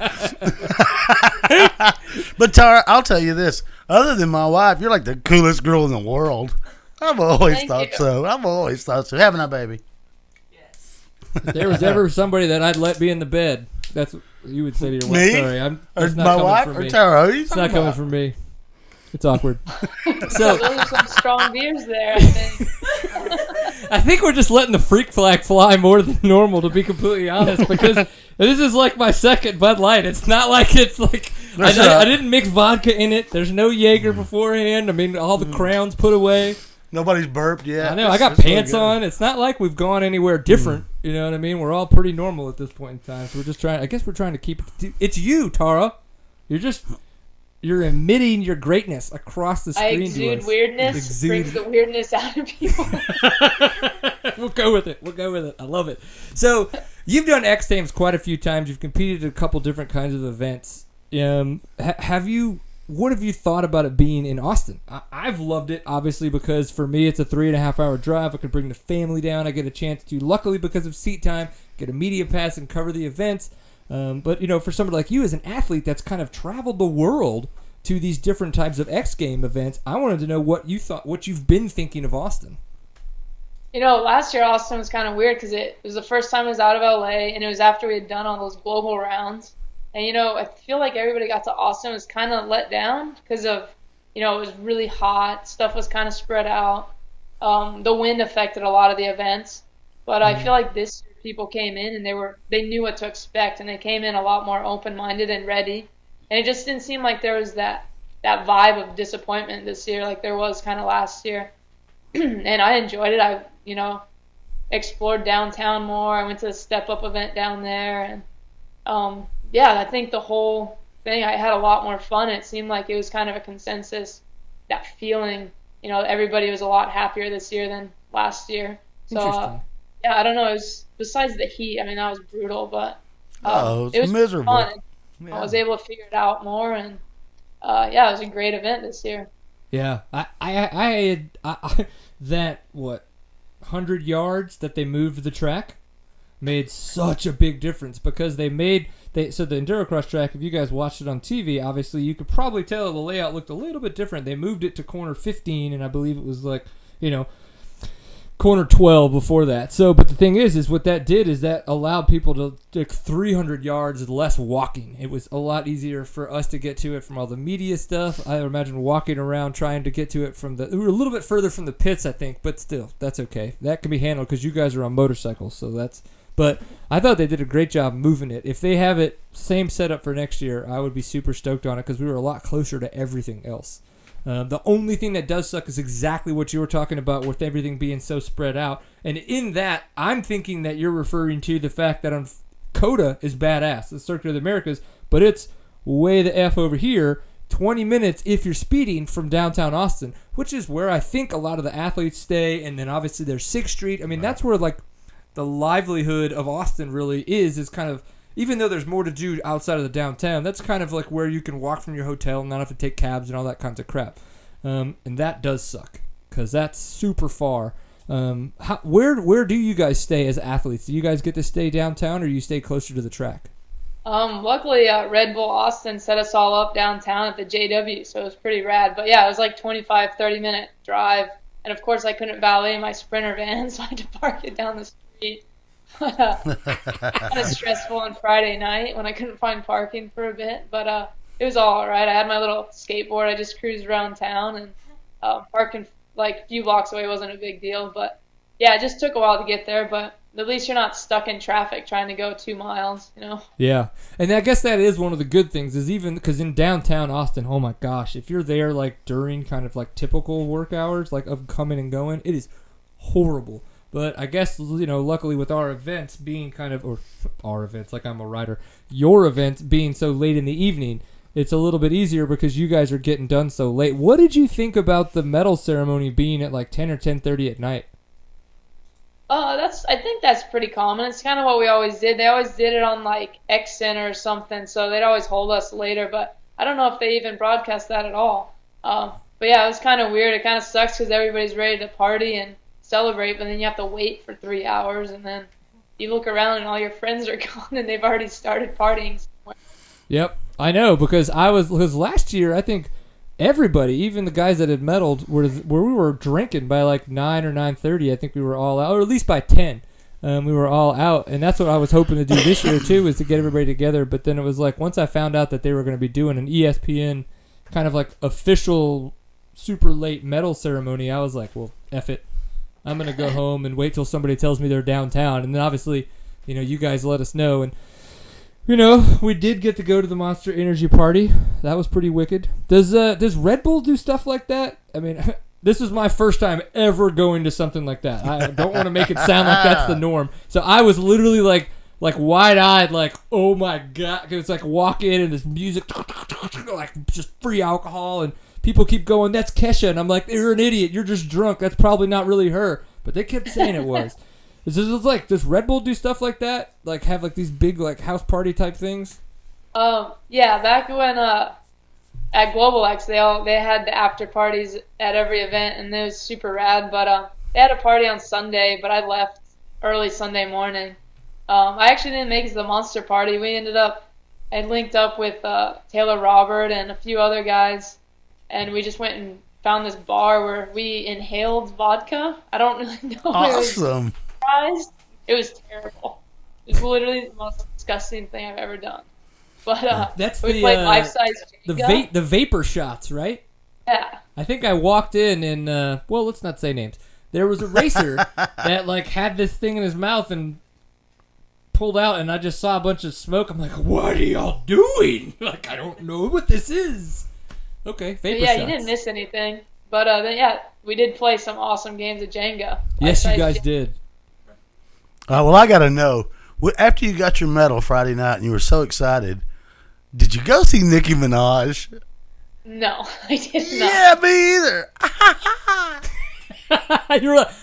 But Tara, I'll tell you this. Other than my wife, you're like the coolest girl in the world. I've always thought so. Haven't I, baby? Yes. If there was ever somebody that I'd let be in the bed, that's what you would say to your wife. Me? Sorry, Or my wife? Or Tara? It's not coming from me. It's awkward. So those are some strong beers there, I think. I think we're just letting the freak flag fly more than normal, to be completely honest, because this is like my second Bud Light. It's not like it's like I didn't mix vodka in it. There's no Jaeger beforehand. I mean, all the crowns put away. Nobody's burped yet. I know. I got pants on. It's not like we've gone anywhere different. You know what I mean? We're all pretty normal at this point in time. So we're just trying. I guess we're trying to keep. It's you, Tara. You're emitting your greatness across the screen. I exude weirdness. Brings the weirdness out of people. We'll go with it. I love it. So you've done X Games quite a few times. You've competed at a couple different kinds of events. What have you thought about it being in Austin? I've loved it, obviously, because for me it's a 3.5 hour drive. I can bring the family down. I get a chance to, luckily because of seat time, get a media pass and cover the events. But, for somebody like you as an athlete that's kind of traveled the world to these different types of X Game events, I wanted to know what you thought, what you've been thinking of Austin. Last year Austin was kind of weird because it was the first time I was out of LA, and it was after we had done all those global rounds. And, I feel like everybody got to Austin was kind of let down because of, it was really hot. Stuff was kind of spread out. The wind affected a lot of the events. But I feel like this year people came in and they knew what to expect, and they came in a lot more open-minded and ready. And it just didn't seem like there was that vibe of disappointment this year like there was kind of last year. And I enjoyed it. I, explored downtown more. I went to the Step Up event down there. And, I think the whole thing, I had a lot more fun. It seemed like it was kind of a consensus, that feeling, everybody was a lot happier this year than last year. So, I don't know. It was, besides the heat, that was brutal, but it was miserable. Fun. Yeah. I was able to figure it out more, and it was a great event this year. Yeah, I had that 100 yards that they moved the track made such a big difference because so the endurocross track, if you guys watched it on TV, obviously you could probably tell the layout looked a little bit different. They moved it to corner 15, and I believe it was corner 12 before that. So, but the thing is what that did is that allowed people to take 300 yards less walking. It was a lot easier for us to get to it from all the media stuff. I imagine walking around trying to get to it we were a little bit further from the pits, I think, but still, that's okay. That can be handled because you guys are on motorcycles, so but I thought they did a great job moving it. If they have it same setup for next year, I would be super stoked on it because we were a lot closer to everything else. The only thing that does suck is exactly what you were talking about with everything being so spread out. And in that, I'm thinking that you're referring to the fact that on COTA is badass, the Circuit of the Americas, but it's way the F over here, 20 minutes if you're speeding from downtown Austin, which is where I think a lot of the athletes stay. And then obviously there's 6th Street. That's where the livelihood of Austin really is kind of, even though there's more to do outside of the downtown, that's kind of like where you can walk from your hotel and not have to take cabs and all that kinds of crap. And that does suck because that's super far. Where do you guys stay as athletes? Do you guys get to stay downtown or you stay closer to the track? Luckily, Red Bull Austin set us all up downtown at the JW, so it was pretty rad. But yeah, it was like 25, 30-minute drive. And of course, I couldn't valet my Sprinter van, so I had to park it down the street. Kind of stressful on Friday night when I couldn't find parking for a bit, but it was all right. I had my little skateboard. I just cruised around town, and parking a few blocks away wasn't a big deal. But yeah, it just took a while to get there. But at least you're not stuck in traffic trying to go 2 miles, Yeah, and I guess that is one of the good things is even because in downtown Austin, oh my gosh, if you're there during kind of typical work hours of coming and going, it is horrible. But I guess, luckily with our events being our events, like I'm a rider, your events being so late in the evening, it's a little bit easier because you guys are getting done so late. What did you think about the medal ceremony being at 10 or 10:30 at night? I think that's pretty common. It's kind of what we always did. They always did it on X Center or something, so they'd always hold us later. But I don't know if they even broadcast that at all. But yeah, it was kind of weird. It kind of sucks because everybody's ready to party and celebrate, but then you have to wait for 3 hours, and then you look around and all your friends are gone and they've already started partying somewhere. Yep, I know because last year I think everybody, even the guys that had medaled, where we were drinking by 9 or 9:30. I think we were all out, or at least by 10. We were all out, and that's what I was hoping to do this year too, is to get everybody together. But then it was once I found out that they were going to be doing an ESPN kind of official super late medal ceremony, I was like, well, F it. I'm going to go home and wait till somebody tells me they're downtown. And then obviously, you guys let us know. And, we did get to go to the Monster Energy party. That was pretty wicked. Does Red Bull do stuff like that? This is my first time ever going to something like that. I don't want to make it sound like that's the norm. So I was literally wide-eyed, oh my God. It's walk in and this music, just free alcohol and people keep going, that's Kesha. And I'm like, you're an idiot. You're just drunk. That's probably not really her. But they kept saying it was. Does Red Bull do stuff like that? Have these big house party type things? Yeah, back when at Global X, they had the after parties at every event, and it was super rad. But they had a party on Sunday, but I left early Sunday morning. I actually didn't make it to the Monster party. I linked up with Taylor Robert and a few other guys, and we just went and found this bar where we inhaled vodka. I don't really know. Awesome. It was terrible. It was literally the most disgusting thing I've ever done. But That's we played life-size Jenga. the vapor shots, right? Yeah. I think I walked in and well, let's not say names. There was a racer that like had this thing in his mouth and pulled out, and I just saw a bunch of smoke. I'm like, what are y'all doing? Like, I don't know what this is. Okay, vapor shots. You didn't miss anything. But then, we did play some awesome games of Jenga. Yes, you guys did. Well, I got to know, after you got your medal Friday night and you were so excited, did you go see Nicki Minaj? No, I did not. Yeah, me either. You're right.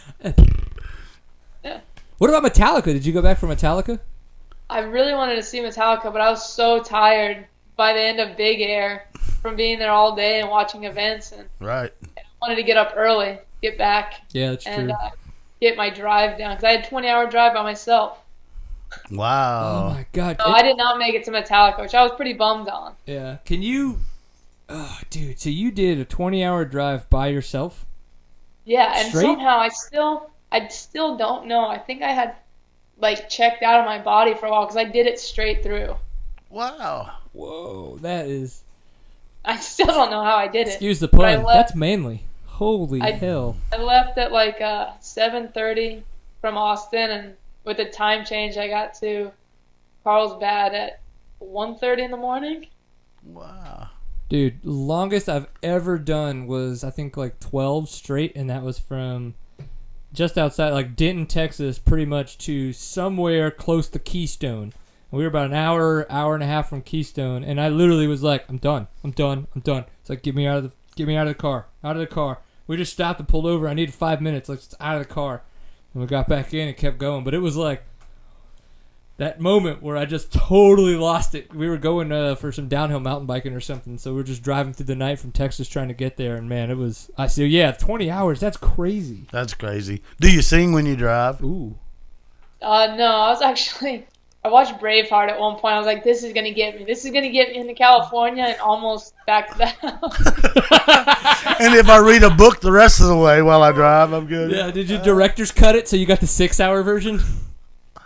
What about Metallica? Did you go back for Metallica? I really wanted to see Metallica, but I was so tired by the end of Big Air from being there all day and watching events. And right. I wanted to get up early, get back. Yeah, that's true. And get my drive down because I had a 20-hour drive by myself. Wow. Oh, my God. So I did not make it to Metallica, which I was pretty bummed on. Yeah. Can you... Oh, dude. So you did a 20-hour drive by yourself? Yeah, and Straight? somehow I still don't know. I think I had like checked out of my body for a while because I did it straight through. Wow. Whoa, that is... I still don't know how I did it. Excuse the pun. That's manly. Holy hell. I left at like 7:30 from Austin, and with the time change, I got to Carlsbad at 1:30 in the morning. Wow. Dude, longest I've ever done was, I think, like 12 straight, and that was from just outside, like Denton, Texas, pretty much to somewhere close to Keystone. And we were about an hour and a half from Keystone, and I literally was like, I'm done. It's like, get me out of the car. We just stopped and pulled over. I needed 5 minutes, like, just out of the car. And we got back in and kept going. But it was like that moment where I just totally lost it. We were going for some downhill mountain biking or something, so we were just driving through the night from Texas trying to get there, and man, it was... 20 hours, that's crazy. That's crazy. Do you sing when you drive? Ooh. No, I watched Braveheart at one point. I was like, this is going to get me. This is going to get me into California and almost back to the house. And if I read a book the rest of the way while I drive, I'm good. Yeah, did your director's cut it so you got the 6-hour version?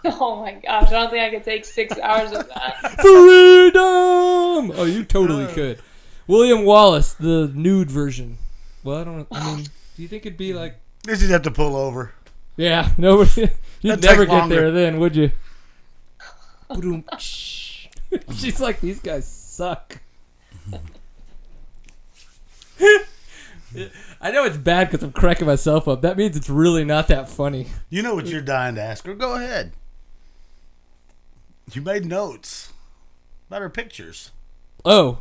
Oh my gosh, I don't think I could take 6 hours of that. Freedom! Oh, you totally could. William Wallace, the nude version. Well, do you think it'd be like... You'd have to pull over. Yeah, nobody... You'd That'd never take get longer. there then, would you? She's like, these guys suck. I know it's bad because I'm cracking myself up. That means it's really not that funny. You know what you're dying to ask her. Go ahead. You made notes about her pictures. Oh.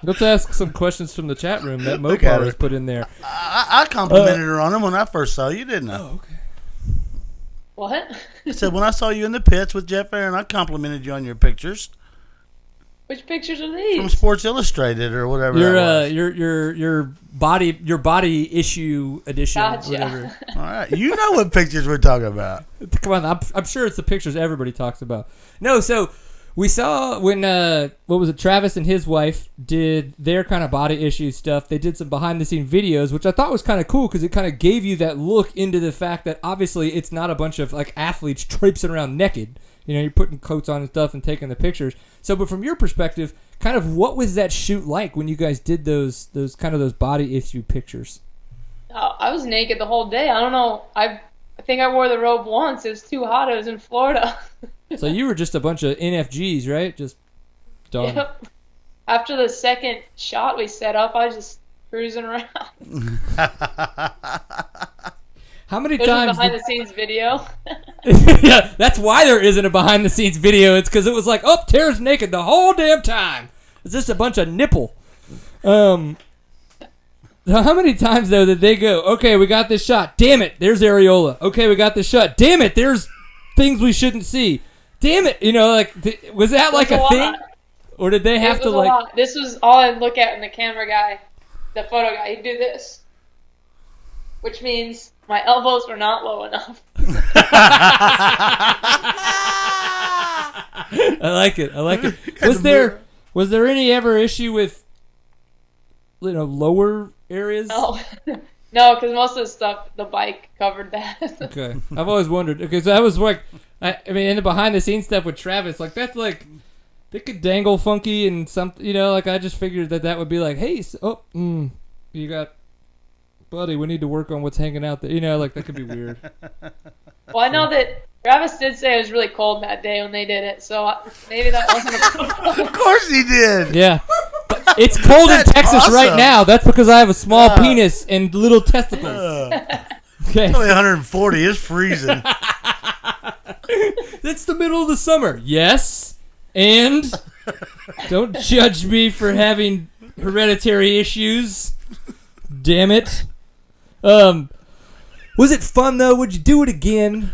Let's ask some questions from the chat room that Look at Mopar her. has put in there. I complimented her on them when I first saw you, didn't I? Oh, okay. What? I said when I saw you in the pits with Jeff Aaron, I complimented you on your pictures Which pictures are from these? Sports Illustrated or whatever. that was. Your body issue edition. Gotcha. Whatever. All right, you know what pictures we're talking about. Come on, I'm sure it's the pictures everybody talks about. No, so we saw when Travis and his wife did their kind of body issue stuff. They did some behind the scene videos, which I thought was kind of cool because it kind of gave you that look into the fact that obviously it's not a bunch of like athletes traipsing around naked. You know, you're putting coats on and stuff and taking the pictures. So, but from your perspective, kind of what was that shoot like when you guys did those body issue pictures? I was naked the whole day. I don't know. I think I wore the robe once. It was too hot. I was in Florida. So you were just a bunch of NFGs, right? Just done. Yep. After the second shot we set up, I was just cruising around. How many There's a times? behind-the-scenes video. Yeah, that's why there isn't a behind-the-scenes video. It's because it was like, oh, Tara's naked the whole damn time. It's just a bunch of nipple. So how many times, though, did they go, okay, we got this shot. Damn it, there's areola. Okay, we got this shot. Damn it, there's things we shouldn't see. Damn it. You know, like, was that like a thing? Or did they have to, like... lot. This was all I'd look at when the camera guy, the photo guy, he'd do this. Which means my elbows were not low enough. I like it. Was there any ever issue with lower areas? No, no, because most of the stuff the bike covered that. Okay, I've always wondered because I was like, I mean, in the behind the scenes stuff with Travis, like that's like they could dangle funky and something, like I just figured that would be like, hey, you got, buddy, we need to work on what's hanging out there, like that could be weird. Well, I know that Travis did say it was really cold that day when they did it, so maybe that wasn't a problem. Of course he did. Yeah. But it's cold in Texas awesome. right now. That's because I have a small penis and little testicles. Okay. It's only 140. It's freezing. It's the middle of the summer. Yes. And don't judge me for having hereditary issues. Damn it. Was it fun though? Would you do it again?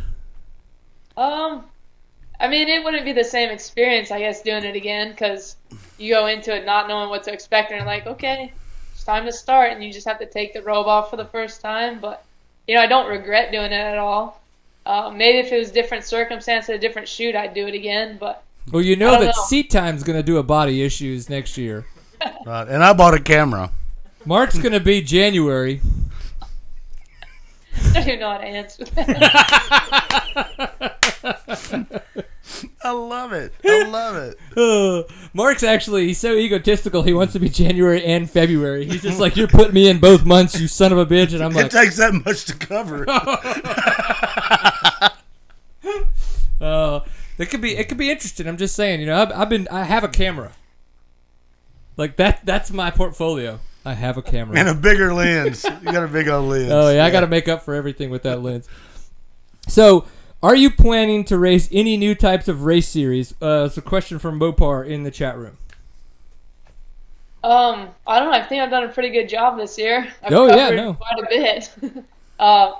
I mean, it wouldn't be the same experience, I guess, doing it again, because you go into it not knowing what to expect, and you're like, okay, it's time to start, and you just have to take the robe off for the first time. But, I don't regret doing it at all. Maybe if it was different circumstance, a different shoot, I'd do it again. But well, that Seat Time's going to do a Body Issues next year. Right, and I bought a camera. Mark's going to be January. I don't even know how to answer that. I love it. I love it. Mark's he's so egotistical. He wants to be January and February. He's just like, you're putting me in both months, you son of a bitch. And I'm like, it takes that much to cover it. It could be interesting. I'm just saying, I have a camera. Like that's my portfolio. I have a camera. And a bigger lens. You got a big old lens. Oh, yeah. I got to make up for everything with that lens. So, are you planning to race any new types of race series? It's a question from Mopar in the chat room. I don't know. I think I've done a pretty good job this year. I've covered quite a bit. I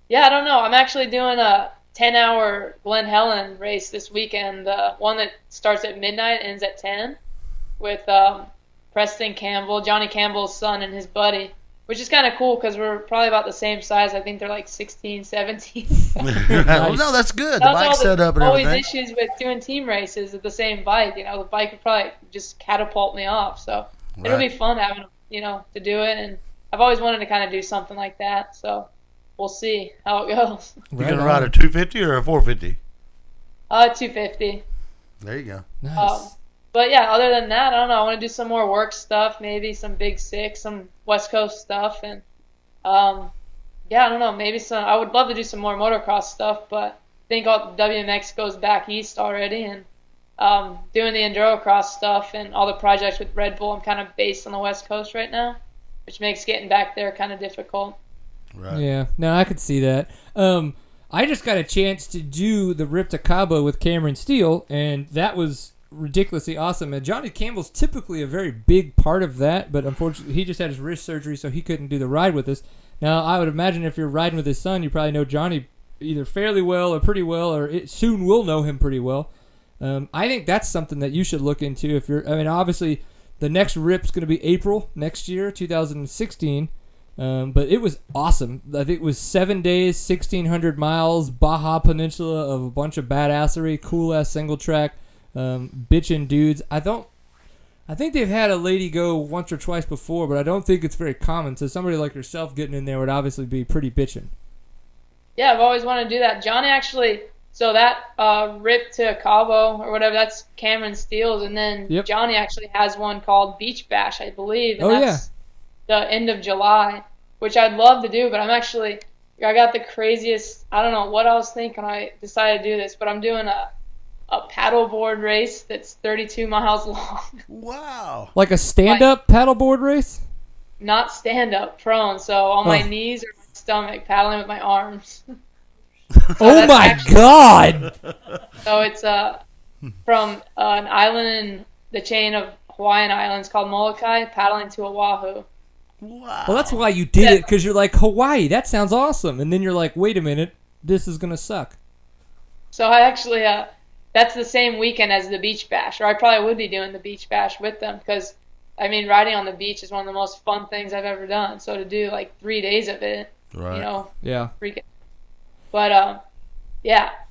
don't know. I'm actually doing a 10-hour Glen Helen race this weekend. One that starts at midnight, ends at 10, with Preston Campbell, Johnny Campbell's son, and his buddy, which is kind of cool because we're probably about the same size. I think they're like 16, 17. Well, no, that's good. The bike's set up and everything. Always issues with doing team races with the same bike. The bike would probably just catapult me off. So it'll be fun having, to do it. And I've always wanted to kind of do something like that. So we'll see how it goes. You going to ride a 250 or a 450? 250. There you go. Nice. But yeah, other than that, I don't know. I want to do some more work stuff, maybe some Big Six, some West Coast stuff, and I don't know. Maybe I would love to do some more motocross stuff, but I think all the WMX goes back east already, and doing the endurocross stuff and all the projects with Red Bull, I'm kind of based on the West Coast right now, which makes getting back there kind of difficult. Right. Yeah, no, I could see that. I just got a chance to do the Rip to Cabo with Cameron Steele, and that was ridiculously awesome. And Johnny Campbell's typically a very big part of that, but unfortunately he just had his wrist surgery, so he couldn't do the ride with us. Now, I would imagine if you're riding with his son, you probably know Johnny either fairly well or pretty well, or soon will know him pretty well. I think that's something that you should look into. Obviously, the next Rip's going to be April next year, 2016. But it was awesome. I think it was 7 days, 1,600 miles, Baja Peninsula of a bunch of badassery, cool-ass single track, bitchin' dudes. I think they've had a lady go once or twice before, but I don't think it's very common. So somebody like yourself getting in there would obviously be pretty bitchin'. Yeah, I've always wanted to do that. Johnny actually, so that Rip to Cabo or whatever, that's Cameron Steele's, and then Johnny actually has one called Beach Bash, I believe, and that's the end of July, which I'd love to do, but I got the craziest, I don't know what I was thinking when I decided to do this, but I'm doing a paddleboard race that's 32 miles long. Wow. Like a stand-up paddleboard race? Not stand-up, prone, so on my knees or my stomach, paddling with my arms. Oh my God! So it's from an island in the chain of Hawaiian islands called Molokai, paddling to Oahu. Wow. Well, that's why you did it, because you're like, Hawaii, that sounds awesome. And then you're like, wait a minute, this is going to suck. So I actually, that's the same weekend as the Beach Bash, or I probably would be doing the Beach Bash with them, because, riding on the beach is one of the most fun things I've ever done. So to do, 3 days of it, Yeah. freaking. But,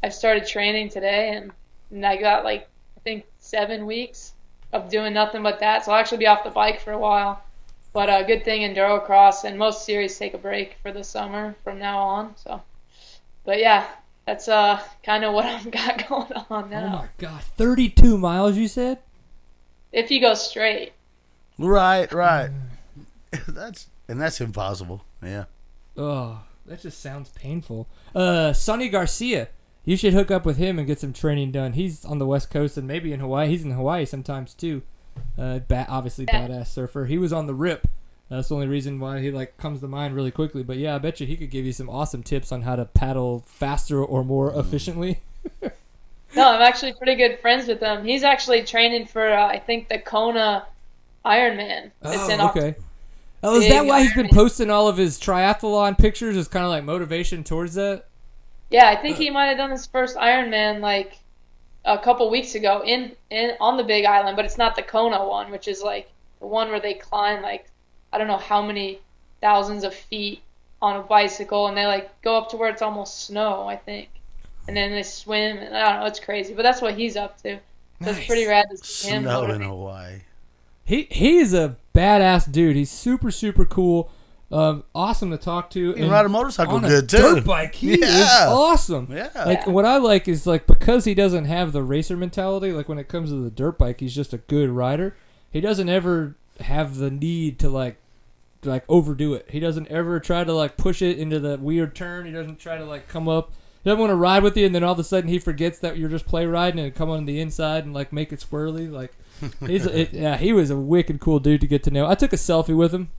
I've started training today, and I got, I think 7 weeks of doing nothing but that. So I'll actually be off the bike for a while. But a good thing endurocross and most series take a break for the summer from now on. So, but yeah, that's kind of what I've got going on now. Oh my God, 32 miles you said? If you go straight. Right. That's impossible. Yeah. Oh, that just sounds painful. Sonny Garcia. You should hook up with him and get some training done. He's on the West Coast and maybe in Hawaii. He's in Hawaii sometimes too. Obviously badass surfer. He was on the Rip. That's the only reason why he comes to mind really quickly. But yeah, I bet you he could give you some awesome tips on how to paddle faster or more efficiently. No, I'm actually pretty good friends with him. He's actually training for I think the Kona Ironman. It's in okay. Oh, is that why he's been posting all of his triathlon pictures? Is kind of like motivation towards that? Yeah, I think he might have done his first Ironman like a couple weeks ago in on the Big Island, but it's not the Kona one, which is like the one where they climb like I don't know how many thousands of feet on a bicycle, and they like go up to where it's almost snow, I think, and then they swim, and I don't know, it's crazy, but that's what he's up to. So It's pretty rad to see him. Snow in Hawaii. He's a badass dude. He's super, super cool. Awesome to talk to. He can ride a motorcycle on good, a too. Dirt bike. He is awesome. Yeah. Like, what I like is, like, because he doesn't have the racer mentality, like, when it comes to the dirt bike, he's just a good rider. He doesn't ever have the need to, like overdo it. He doesn't ever try to, like, push it into the weird turn. He doesn't try to, like, come up. He doesn't want to ride with you, and then all of a sudden he forgets that you're just play riding and come on the inside and, like, make it swirly. Like, he was a wicked cool dude to get to know. I took a selfie with him.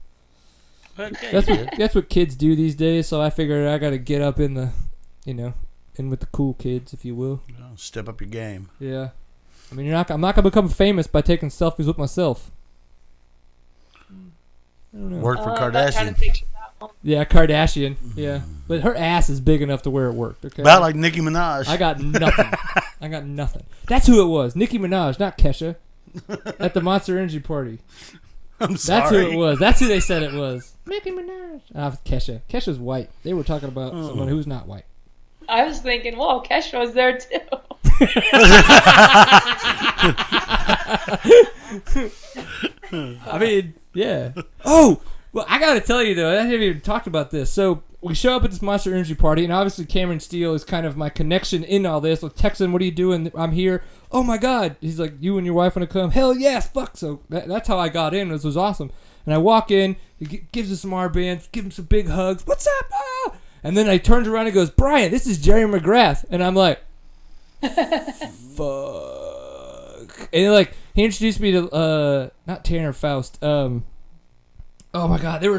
Okay, That's what kids do these days, so I figured I got to get up in the, in with the cool kids, if you will. Step up your game. Yeah. I mean, I'm not going to become famous by taking selfies with myself. I don't know. Work for I'm not trying Kardashian. to picture that one. Yeah, Kardashian. Yeah. But her ass is big enough to where it worked, okay? About like Nicki Minaj. I got nothing. That's who it was. Nicki Minaj, not Kesha. At the Monster Energy party. I'm sorry. That's who it was. That's who they said it was. Nicki Minaj. Kesha. Kesha's white. They were talking about someone who's not white. I was thinking, whoa, Kesha was there too. I mean, yeah. Oh, well, I got to tell you, though, I haven't even talked about this. So we show up at this Monster Energy party, and obviously Cameron Steele is kind of my connection in all this. Like, Texan, what are you doing? I'm here. Oh, my God. He's like, you and your wife want to come? Hell yes, fuck. So that's how I got in. This was awesome. And I walk in, he gives us some armbands, give him some big hugs. What's up? Ah! And then I turns around and goes, Brian, this is Jerry McGrath. And I'm like, fuck. And like, he introduced me to, not Tanner Faust. Oh my God, it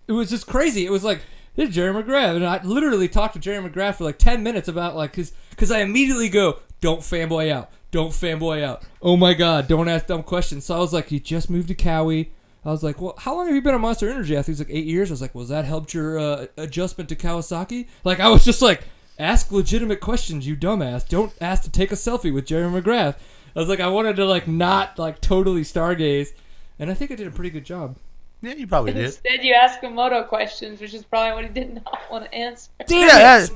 was just crazy. It was like, this is Jerry McGrath. And I literally talked to Jerry McGrath for like 10 minutes about like, cause I immediately go, don't fanboy out. Don't fanboy out. Oh my God, don't ask dumb questions. So I was like, he just moved to Cowie. I was like, well, how long have you been on Monster Energy? I think he's like 8 years. I was like, well, has that helped your adjustment to Kawasaki? Like, I was just like, ask legitimate questions, you dumbass. Don't ask to take a selfie with Jerry McGrath. I was like, I wanted to like not like totally stargaze, and I think I did a pretty good job. Yeah, you probably did. Instead, you ask him moto questions, which is probably what he did not want to answer. Damn Yeah, it!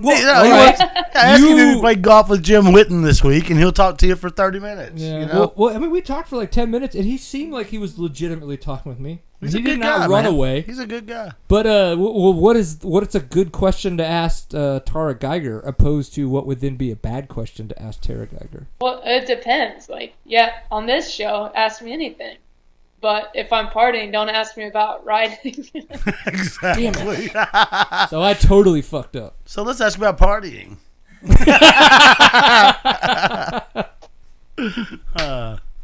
ask him if he played golf with Jim Whitten this week, and he'll talk to you for 30 minutes. Yeah. You know? Well, I mean, we talked for like 10 minutes, and he seemed like he was legitimately talking with me. He's he a did good not guy, run man. away. He's a good guy. But what's a good question to ask Tarah Gieger, opposed to what would then be a bad question to ask Tarah Gieger? Well, it depends. Like, yeah, on this show, ask me anything. But if I'm partying, don't ask me about riding. Exactly. So I totally fucked up. So let's ask about partying.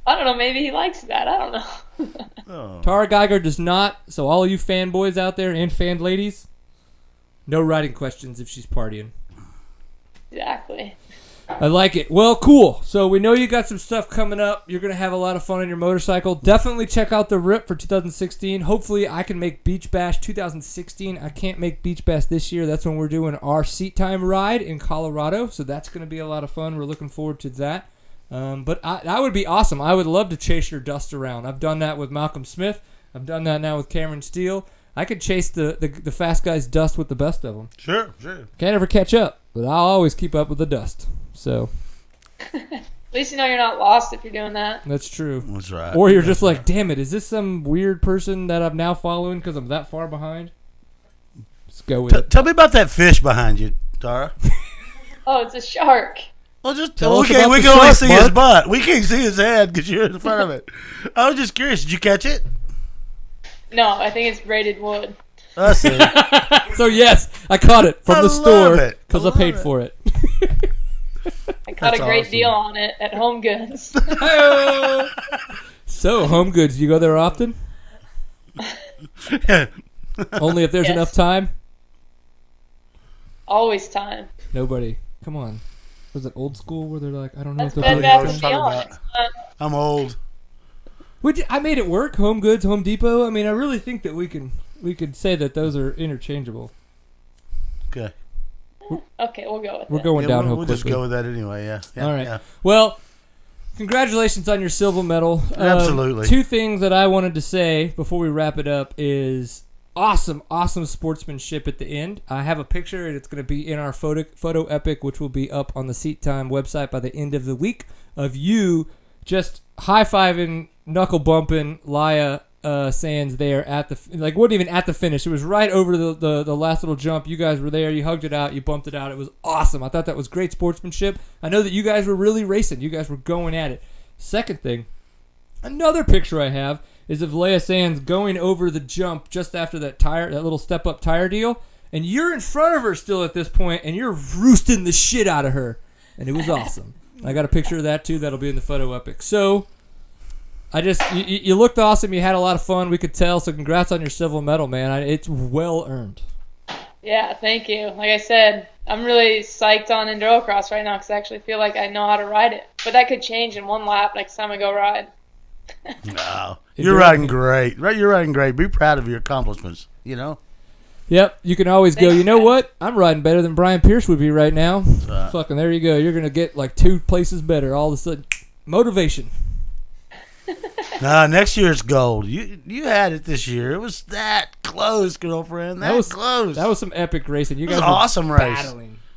I don't know. Maybe he likes that. I don't know. Tarah Gieger does not. So all you fanboys out there and fan ladies, no riding questions if she's partying. Exactly. I like it. Well, cool. So we know you got some stuff coming up. You're going to have a lot of fun on your motorcycle. Definitely check out the RIP for 2016. Hopefully I can make Beach Bash 2016. I can't make Beach Bash this year. That's when we're doing our seat time ride in Colorado. So that's going to be a lot of fun. We're looking forward to that. But that would be awesome. I would love to chase your dust around. I've done that with Malcolm Smith. I've done that now with Cameron Steele. I could chase the fast guy's dust with the best of them. Sure. Can't ever catch up, but I'll always keep up with the dust. So, At least you know you're not lost if you're doing that. That's true. That's right. Or you're just like, damn it, is this some weird person that I'm now following because I'm that far behind? Let's go with it. Tell me about that fish behind you, Tara. Oh, it's a shark. Well, just Tell us we about the can only shark, see Mark. his butt. We can't see his head because you're in front of it. I was just curious. Did you catch it? No, I think it's braided wood. I see. So yes, I caught it from I the love store it. because I love paid it. for it. I caught That's a great awesome. deal on it at Home Goods. So, Home Goods, you go there often? Only if there's Yes. enough time? Always time. Nobody. Come on. Was it old school where they're like, I don't know That's if Bed they'll Bath be and Talking Beyond. about- I'm old. I made it work. Home Goods, Home Depot. I mean, I really think that we could say that those are interchangeable. Okay. Okay, we'll go with We're it. going Yeah, downhill we'll quickly. just go with that anyway. Yeah. All right. Yeah. Well, congratulations on your silver medal. Absolutely. Two things that I wanted to say before we wrap it up is awesome sportsmanship at the end. I have a picture, and it's going to be in our photo epic, which will be up on the Seat Time website by the end of the week, of you just high-fiving, knuckle-bumping Laya Sands there at the, like, wasn't even at the finish. It was right over the last little jump. You guys were there. You hugged it out. You bumped it out. It was awesome. I thought that was great sportsmanship. I know that you guys were really racing. You guys were going at it. Second thing, another picture I have is of Leia Sands going over the jump just after that little step-up tire deal, and you're in front of her still at this point, and you're roosting the shit out of her, and it was awesome. I got a picture of that too. That'll be in the photo epic. So, you looked awesome. You had a lot of fun. We could tell. So, congrats on your silver medal, man. It's well earned. Yeah, thank you. Like I said, I'm really psyched on endurocross right now because I actually feel like I know how to ride it. But that could change in one lap next time I go ride. Wow. You're riding great. Right, you're riding great. Be proud of your accomplishments. You know. Yep, you can always go, Thanks, you know guys. what? I'm riding better than Brian Pierce would be right now. right. Fucking there you go. You're going to get like 2 places better all of a sudden. Motivation. Next year it's gold. You had it this year. It was that close, girlfriend. That was close. That was some epic racing. You It was guys an were awesome race.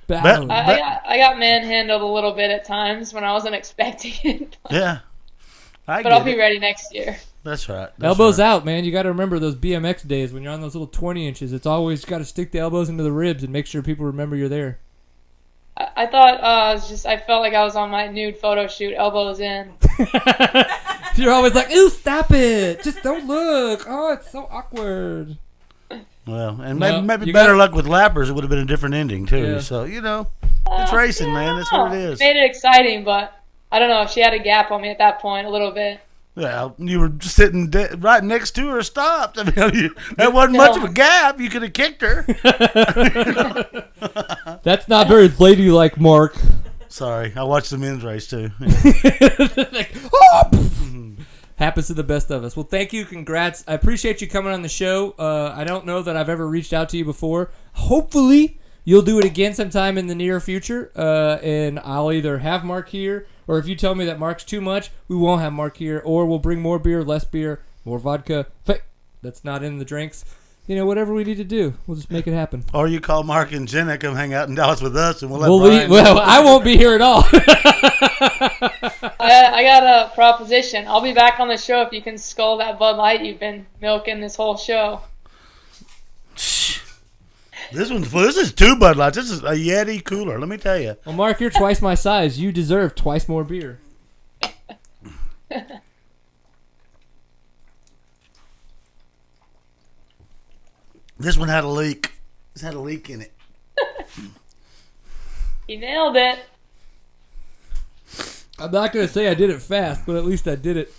battling. I got manhandled a little bit at times when I wasn't expecting it. Yeah. But I'll be ready next year. That's right. That's Elbows right. out, man. You got to remember those BMX days when you're on those little 20 inches. It's always got to stick the elbows into the ribs and make sure people remember you're there. I thought I felt like I was on my nude photo shoot, elbows in. You're always like, ooh, stop it. Just don't look. Oh, it's so awkward. Well, and No, maybe you better got- luck with lappers. It would have been a different ending too. Yeah. So it's racing, man. That's what it is. Made it exciting, but I don't know if she had a gap on me at that point a little bit. Well, you were sitting right next to her, stopped. I mean, that wasn't much of a gap. You could have kicked her. That's not very ladylike, Mark. Sorry, I watched the men's race too. Like, oh! Happens to the best of us. Well, thank you. Congrats. I appreciate you coming on the show. I don't know that I've ever reached out to you before. Hopefully, you'll do it again sometime in the near future. And I'll either have Mark here, or if you tell me that Mark's too much, we won't have Mark here, or we'll bring more beer, less beer, more vodka. That's not in the drinks. Whatever we need to do, we'll just make it happen. Or you call Mark and Jenna, come hang out in Dallas with us, and we'll let We'll Brian. well, I won't be here at all. I got a proposition. I'll be back on the show if you can scull that Bud Light you've been milking this whole show. This is 2 Bud Lights. This is a Yeti cooler. Let me tell you. Well, Mark, you're twice my size. You deserve twice more beer. This one had a leak. This had a leak in it. You nailed it. I'm not going to say I did it fast, but at least I did it.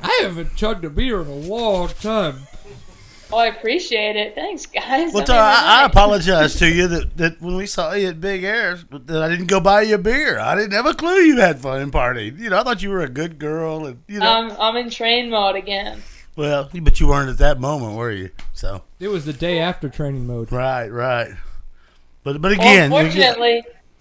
I haven't chugged a beer in a long time. Well, I appreciate it. Thanks, guys. Well, That Tara, made my I night. apologize to you that when we saw you at Big Air, that I didn't go buy you a beer. I didn't have a clue you had fun and partied. I thought you were a good girl, and I'm in train mode again. Well, but you weren't at that moment, were you? So It was the day after training mode. right. But again, Well,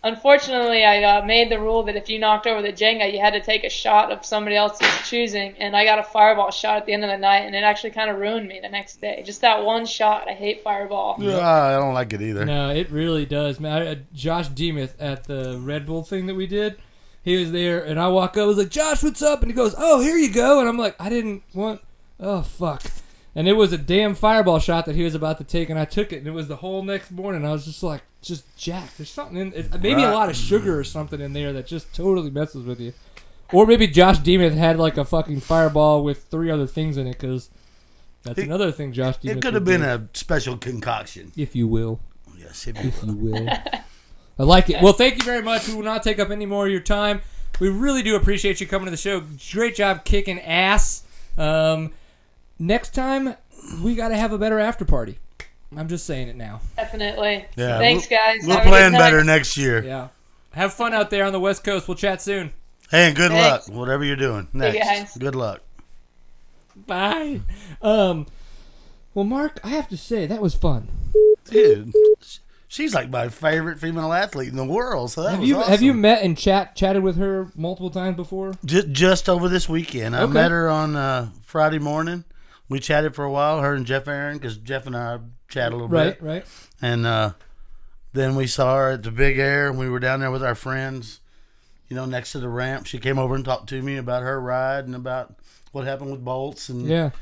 unfortunately, I made the rule that if you knocked over the Jenga, you had to take a shot of somebody else's choosing, and I got a fireball shot at the end of the night, and it actually kind of ruined me the next day. Just that one shot. I hate fireball. I don't like it either. No, it really does, man. Josh Demuth at the Red Bull thing that we did, he was there, and I walk up. I was like, Josh, what's up? And he goes, oh, here you go. And I'm like, I didn't want. Oh fuck. And it was a damn fireball shot that he was about to take, and I took it, and it was the whole next morning. I was just like, just jacked. There's something in it. Maybe a lot of sugar or something in there that just totally messes with you. Or maybe Josh Demuth had like a fucking fireball with 3 other things in it, because that's another thing Josh Demuth. It could have been a special concoction. If you will. Yes, if you will. I like it. Well, thank you very much. We will not take up any more of your time. We really do appreciate you coming to the show. Great job kicking ass. Next time, we got to have a better after party. I'm just saying it now. Definitely. Yeah, Thanks, guys. We'll plan better next year. Yeah. Have fun out there on the West Coast. We'll chat soon. Hey, and good Thanks. luck, whatever you're doing next. guys. Good luck. Bye. Well, Mark, I have to say, that was fun. Dude, she's like my favorite female athlete in the world. So that was awesome. Have you met and chatted with her multiple times before? Just over this weekend. I Okay. met her on Friday morning. We chatted for a while, her and Jeff Aaron, because Jeff and I chat a little bit. Right. And then we saw her at the Big Air. We were down there with our friends, next to the ramp. She came over and talked to me about her ride and about what happened with Bolts. And,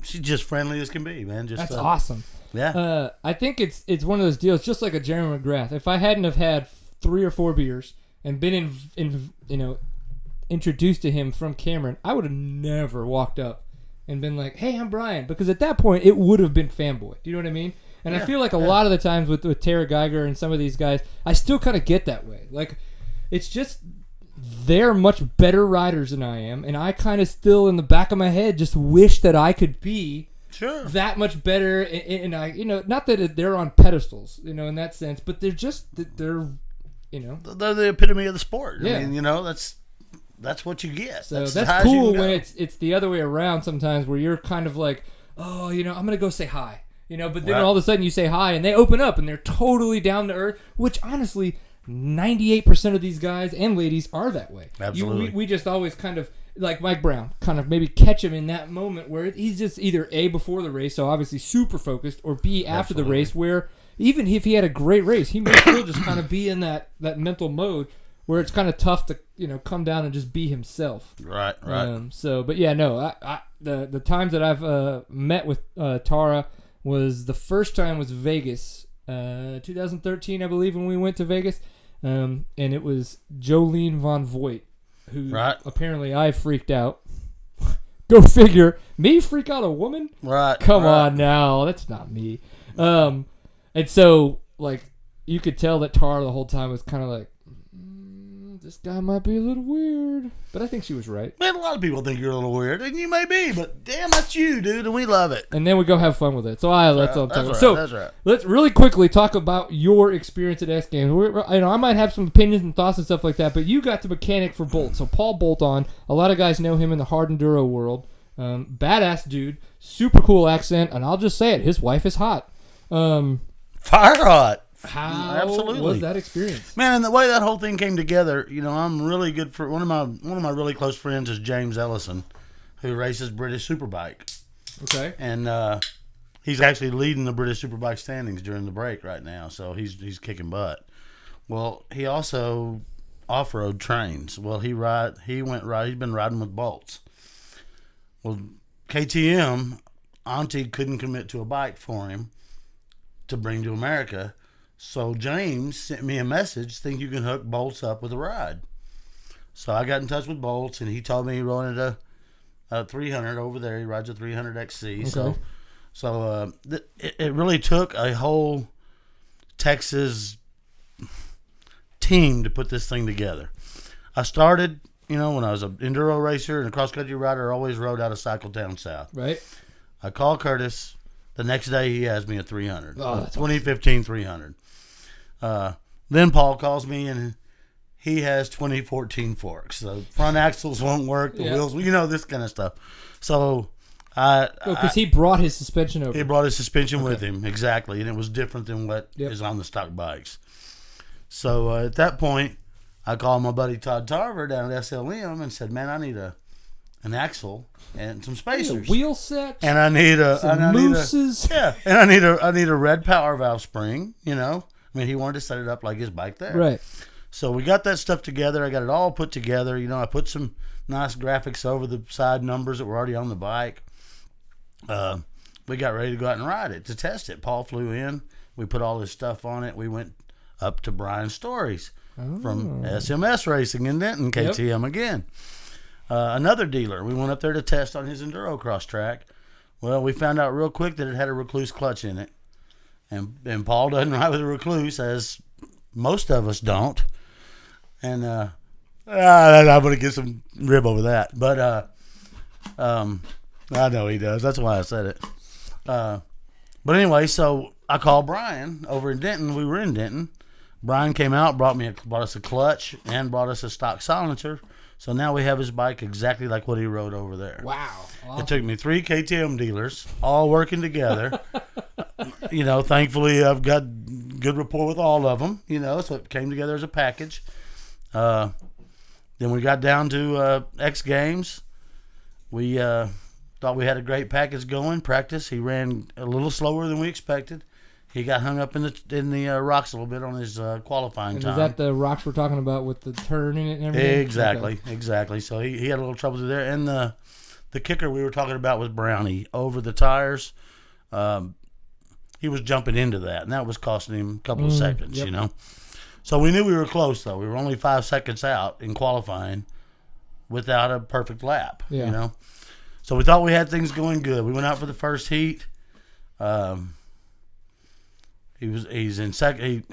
she's just friendly as can be, man. Just That's awesome. Yeah. I think it's one of those deals, just like a Jeremy McGrath. If I hadn't have had 3 or 4 beers and been introduced to him from Cameron, I would have never walked up and been like, hey, I'm Brian. Because at that point, it would have been fanboy. Do you know what I mean? And I feel like a lot of the times with Tarah Gieger and some of these guys, I still kind of get that way. Like, it's just they're much better riders than I am. And I kind of still, in the back of my head, just wish that I could be that much better. And I, not that they're on pedestals, in that sense, but they're just, they're the epitome of the sport. Yeah. I mean, that's what you get. So that's that's cool when it's the other way around sometimes, where you're kind of like, oh, I'm going to go say hi. But then all of a sudden you say hi and they open up and they're totally down to earth, which honestly, 98% of these guys and ladies are that way. Absolutely. We just always kind of, like Mike Brown, kind of maybe catch him in that moment where he's just either A, before the race, so obviously super focused, or B, after the race, where even if he had a great race, he may still just kind of be in that mental mode where it's kind of tough to come down and just be himself. Right. But yeah, no, the times that I've met with Tarah was, the first time was Vegas, 2013, I believe, when we went to Vegas, and it was Jolene Von Voigt, who apparently I freaked out. Go figure, me freak out a woman? Right. Come on now, that's not me. And so like you could tell that Tarah the whole time was kind of like, this guy might be a little weird, but I think she was right. Man, a lot of people think you're a little weird, and you may be, but damn, that's you, dude, and we love it. And then we go have fun with it. So that's all I'm talking about. That's So right. let's really quickly talk about your experience at X Games. I might have some opinions and thoughts and stuff like that, but you got the mechanic for Bolt. So Paul Bolton, a lot of guys know him in the hard enduro world. Badass dude, super cool accent, and I'll just say it, his wife is hot. Fire hot. How Absolutely. was that experience? Man, and the way that whole thing came together, I'm really good for one of my really close friends is James Ellison, who races British Superbike. Okay. And he's actually leading the British Superbike standings during the break right now, so he's kicking butt. Well, he also off-road trains. Well, he's been riding with Bolts. Well, KTM, Auntie couldn't commit to a bike for him to bring to America. So James sent me a message, think you can hook Bolts up with a ride. So I got in touch with Bolts, and he told me he wanted a 300 over there. He rides a 300 XC. Okay. So it really took a whole Texas team to put this thing together. I started, when I was an enduro racer and a cross-country rider, I always rode out of Cycletown South. Right. I called Curtis. The next day, he has me a 300. Oh, that's 2015 300. Then Paul calls me, and he has 2014 forks. The front axles won't work. The wheels, this kind of stuff. So because he brought his suspension over. He brought his suspension with him, exactly, and it was different than what is on the stock bikes. So at that point, I called my buddy Todd Tarver down at SLM and said, "Man, I need an axle and some spacers, wheel set, and I need mooses, and I need a red power valve spring. I mean, he wanted to set it up like his bike there, right?" So we got that stuff together. I got it all put together. You know, I put some nice graphics over the side numbers that were already on the bike. We got ready to go out and ride it to test it. Paul flew in. We put all his stuff on it. We went up to Brian Stories from SMS Racing in Denton, KTM again. Another dealer. We went up there to test on his enduro cross track. Well, we found out real quick that it had a Recluse clutch in it. And Paul doesn't ride with a Recluse, as most of us don't. And I'm going to get some rib over that. But I know he does. That's why I said it. But anyway, so I called Brian over in Denton. We were in Denton. Brian came out, brought us a clutch, and brought us a stock silencer. So now we have his bike exactly like what he rode over there. Wow. Awesome. It took me 3 KTM dealers all working together. You know, thankfully I've got good rapport with all of them, you know, so it came together as a package. Then we got down to X Games. We thought we had a great package going. Practice, he ran a little slower than we expected. He got hung up in the rocks a little bit on his qualifying time. Is that the rocks we're talking about with the turn in it and everything? Exactly. So he had a little trouble there. And the kicker we were talking about was Brownie over the tires. He was jumping into that, and that was costing him a couple of seconds, you know. So we knew we were close, though. We were only 5 seconds out in qualifying without a perfect lap, you know. So we thought we had things going good. We went out for the first heat. He's in second.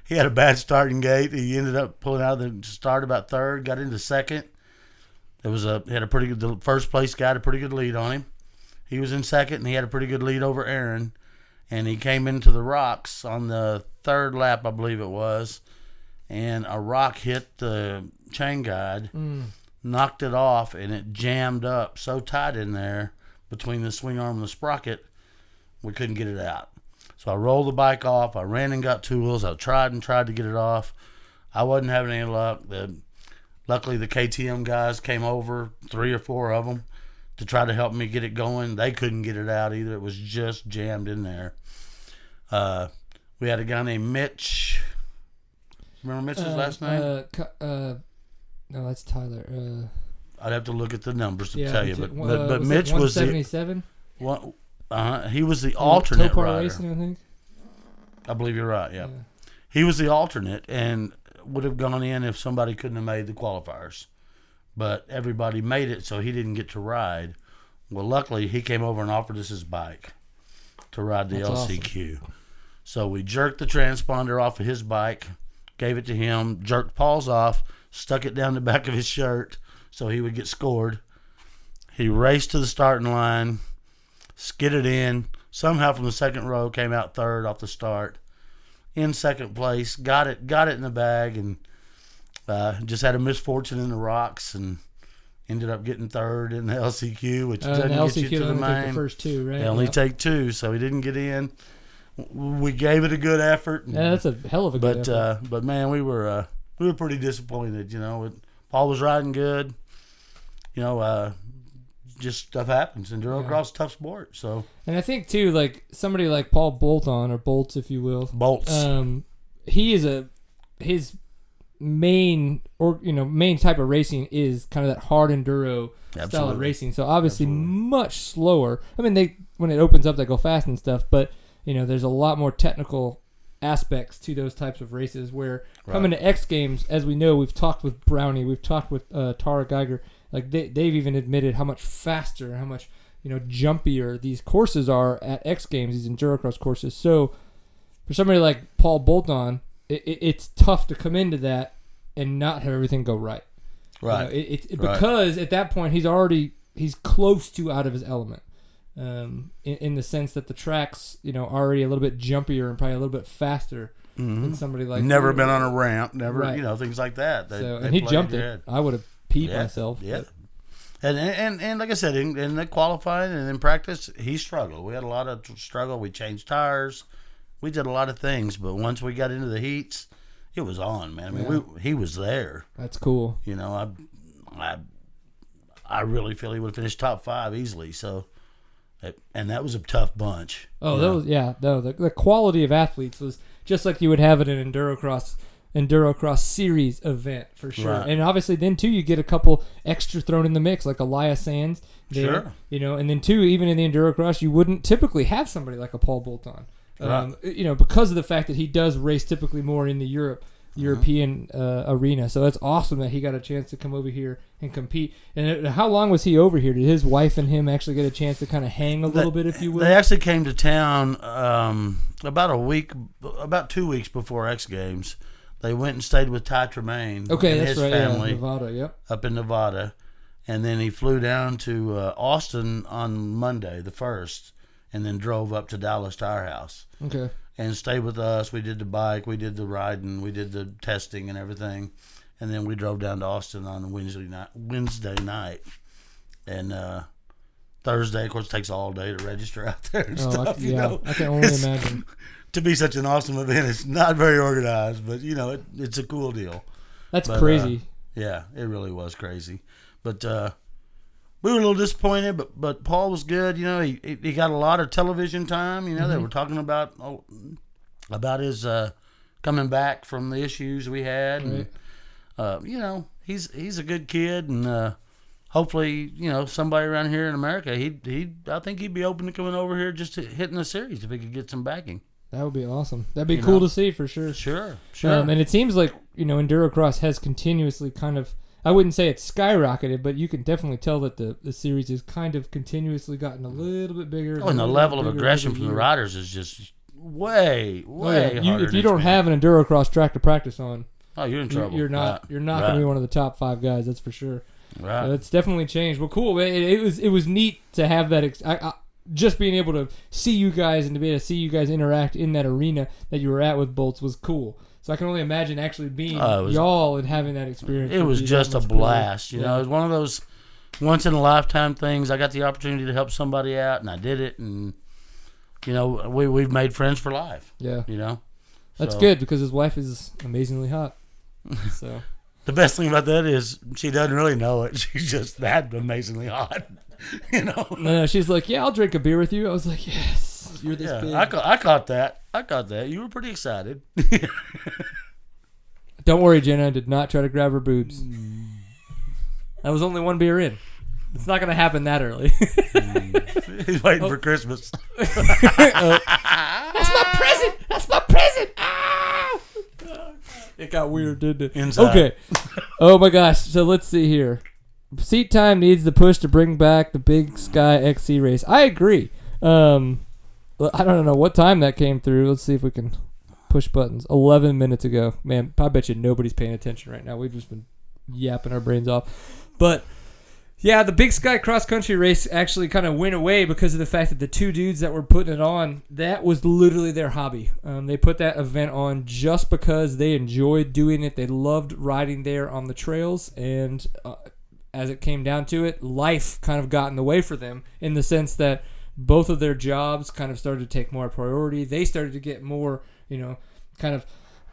He had a bad starting gate. He ended up pulling out of the start about third. Got into second. The first place guy had a pretty good lead on him. He was in second, and he had a pretty good lead over Aaron. And he came into the rocks on the third lap, I believe it was, and a rock hit the chain guide, knocked it off, and it jammed up so tight in there between the swing arm and the sprocket, we couldn't get it out. So I rolled the bike off. I ran and got tools. I tried to get it off. I wasn't having any luck. Luckily, the KTM guys came over, 3 or 4 of them, to try to help me get it going. They couldn't get it out either. It was just jammed in there. We had a guy named Mitch. Remember Mitch's last name? No, that's Tyler. I'd have to look at the numbers to tell you. But was Mitch was the 177. He was the alternate Topar rider. Racing, I think. I believe you're right. Yeah, he was the alternate and would have gone in if somebody couldn't have made the qualifiers. But everybody made it, so he didn't get to ride. Well, luckily, he came over and offered us his bike to ride the LCQ. Awesome. So we jerked the transponder off of his bike, gave it to him, jerked Paul's off, stuck it down the back of his shirt so he would get scored. He raced to the starting line, skidded in, somehow from the second row, came out third off the start. In second place, got it in the bag, and just had a misfortune in the rocks and ended up getting third in the LCQ, which doesn't get you to the main. Take the first 2, right? They only take 2, so he didn't get in. We gave it a good effort. Yeah, that's a hell of a good effort. But man, we were pretty disappointed. You know, Paul was riding good. You know, just stuff happens. Endurocross, tough sport. So, and I think too, like somebody like Paul Bolton or Bolts, if you will, he is his main type of racing is kind of that hard enduro style of racing. So obviously much slower. I mean, when it opens up, they go fast and stuff, but you know, there's a lot more technical aspects to those types of races. Where coming to X Games, as we know, we've talked with Brownie, we've talked with Tarah Gieger. Like they've even admitted how much faster, how much jumpier these courses are at X Games, these endurocross courses. So for somebody like Paul Bolton, it's tough to come into that and not have everything go right. Right. Because at that point he's close to out of his element. In the sense that the track's already a little bit jumpier and probably a little bit faster than somebody like never been on a ramp, things like that. And he jumped it. I would have peed myself. Yeah. And like I said, in the qualifying and in practice, he struggled. We had a lot of struggle. We changed tires. We did a lot of things, but once we got into the heats, it was on, man. I mean, he was there. That's cool. I really feel he would have finished top 5 easily. So. And that was a tough bunch. Oh, the quality of athletes was just like you would have it in endurocross. Endurocross Series event for sure. Right. And obviously then too you get a couple extra thrown in the mix like Elias Sands there, Sure. And then too even in the Endurocross you wouldn't typically have somebody like a Paul Bolton. Right. Because of the fact that he does race typically more in the European arena. So that's awesome that he got a chance to come over here and compete. And how long was he over here? Did his wife and him actually get a chance to kind of hang a little bit, if you will? They actually came to town about 2 weeks before X Games. They went and stayed with Ty Tremaine and his family Nevada, yep. up in Nevada. And then he flew down to Austin on Monday, the 1st, and then drove up to Dallas Tire House. Okay. And stayed with us. We did the bike, we did the riding, we did the testing and everything. And then we drove down to Austin on Wednesday night. And Thursday, of course, takes all day to register out there and stuff. I can only imagine. To be such an awesome event, it's not very organized, but, it's a cool deal. That's crazy. Yeah, it really was crazy. But we were a little disappointed, but Paul was good. He got a lot of television time. They were talking about his coming back from the issues we had. Right. And, he's a good kid, and hopefully, somebody around here in America, I think he'd be open to coming over here just to hitting the series if he could get some backing. That would be awesome. That'd be cool to see for sure. Sure. And it seems like, Endurocross has continuously kind of, I wouldn't say it's skyrocketed, but you can definitely tell that the series has kind of continuously gotten a little bit bigger. And the level of aggression from the riders is just way harder. If you don't have an Endurocross track to practice on, you're in trouble. You're not going to be one of the top 5 guys, that's for sure. Right. It's definitely changed. Well, cool. It was neat to have that. Just being able to see you guys and to be able to see you guys interact in that arena that you were at with Bolts was cool. So I can only imagine actually being y'all and having that experience. It was just a blast. Cool. It was one of those once in a lifetime things. I got the opportunity to help somebody out, and I did it. And we've made friends for life. Yeah. That's So, good because his wife is amazingly hot. So the best thing about that is she doesn't really know it. She's just that amazingly hot. No, she's like, yeah, I'll drink a beer with you. I was like, yes, you're this big. I caught that. You were pretty excited. Don't worry, Jenna. I did not try to grab her boobs. That was only one beer in. It's not going to happen that early. He's waiting for Christmas. That's my present. That's my present. Ah! It got weird, didn't it? Inside. Okay. Oh, my gosh. So let's see here. Seat Time needs the push to bring back the Big Sky XC race. I agree. I don't know what time that came through. Let's see if we can push buttons. 11 minutes ago. Man, I bet you nobody's paying attention right now. We've just been yapping our brains off. But, yeah, the Big Sky cross country race actually kind of went away because of the fact that the 2 dudes that were putting it on, that was literally their hobby. They put that event on just because they enjoyed doing it. They loved riding there on the trails, and as it came down to it, life kind of got in the way for them in the sense that both of their jobs kind of started to take more priority. They started to get more, kind of